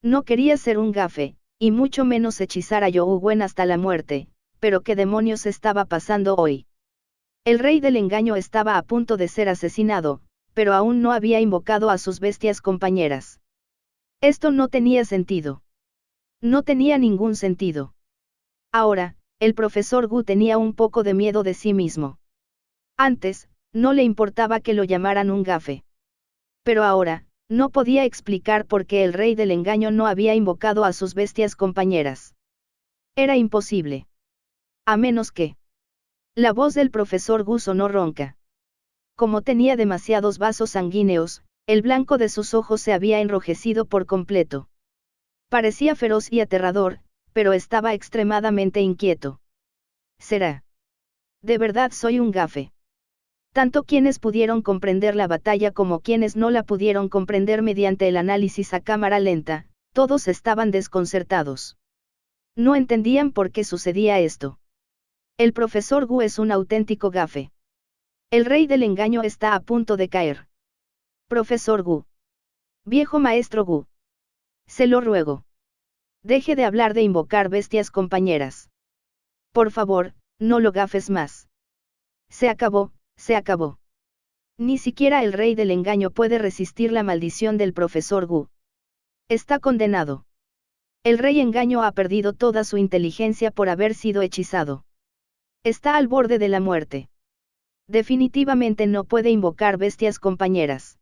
No quería ser un gafe, y mucho menos hechizar a You Wen hasta la muerte, pero ¿qué demonios estaba pasando hoy? El rey del engaño estaba a punto de ser asesinado, pero aún no había invocado a sus bestias compañeras. Esto no tenía sentido. No tenía ningún sentido. Ahora, el profesor Gu tenía un poco de miedo de sí mismo. Antes, no le importaba que lo llamaran un gafe. Pero ahora, no podía explicar por qué el rey del engaño no había invocado a sus bestias compañeras. Era imposible. A menos que... La voz del profesor Gu sonó ronca. Como tenía demasiados vasos sanguíneos, el blanco de sus ojos se había enrojecido por completo. Parecía feroz y aterrador, pero estaba extremadamente inquieto. ¿Será? ¿De verdad soy un gafe? Tanto quienes pudieron comprender la batalla como quienes no la pudieron comprender mediante el análisis a cámara lenta, todos estaban desconcertados. No entendían por qué sucedía esto. El profesor Gu es un auténtico gafe. El rey del engaño está a punto de caer. Profesor Gu. Viejo maestro Gu. Se lo ruego. Deje de hablar de invocar bestias compañeras. Por favor, no lo gafes más. Se acabó, se acabó. Ni siquiera el rey del engaño puede resistir la maldición del profesor Gu. Está condenado. El rey engaño ha perdido toda su inteligencia por haber sido hechizado. Está al borde de la muerte. Definitivamente no puede invocar bestias compañeras.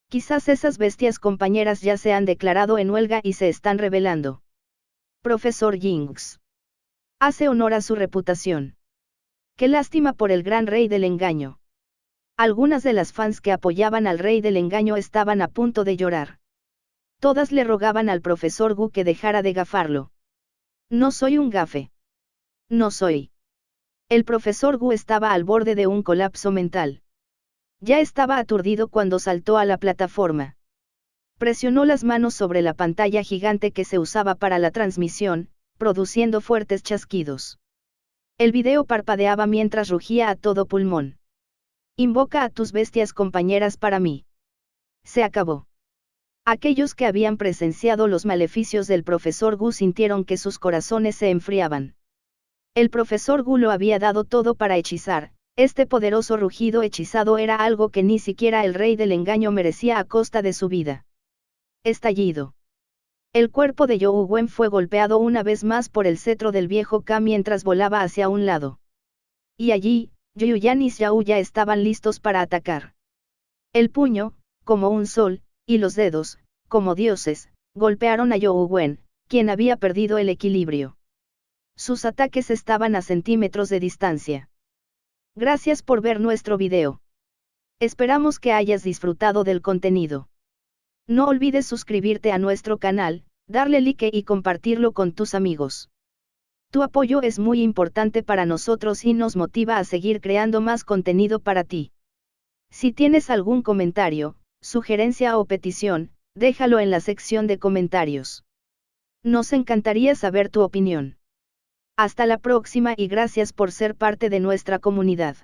Quizás esas bestias compañeras ya se han declarado en huelga y se están rebelando. Profesor Jinx. Hace honor a su reputación. Qué lástima por el gran rey del engaño. Algunas de las fans que apoyaban al rey del engaño estaban a punto de llorar. Todas le rogaban al profesor Gu que dejara de gafarlo. No soy un gafe. No soy. El profesor Gu estaba al borde de un colapso mental. Ya estaba aturdido cuando saltó a la plataforma. Presionó las manos sobre la pantalla gigante que se usaba para la transmisión, produciendo fuertes chasquidos. El video parpadeaba mientras rugía a todo pulmón. Invoca a tus bestias compañeras para mí. Se acabó. Aquellos que habían presenciado los maleficios del profesor Gu sintieron que sus corazones se enfriaban. El profesor Gu lo había dado todo para hechizar, este poderoso rugido hechizado era algo que ni siquiera el rey del engaño merecía a costa de su vida. Estallido. El cuerpo de You Wen fue golpeado una vez más por el cetro del viejo Ka mientras volaba hacia un lado. Y allí, Yu Yan y Xiao ya estaban listos para atacar. El puño, como un sol, y los dedos, como dioses, golpearon a You Wen, quien había perdido el equilibrio. Sus ataques estaban a centímetros de distancia. Gracias por ver nuestro video. Esperamos que hayas disfrutado del contenido. No olvides suscribirte a nuestro canal, darle like y compartirlo con tus amigos. Tu apoyo es muy importante para nosotros y nos motiva a seguir creando más contenido para ti. Si tienes algún comentario, sugerencia o petición, déjalo en la sección de comentarios. Nos encantaría saber tu opinión. Hasta la próxima y gracias por ser parte de nuestra comunidad.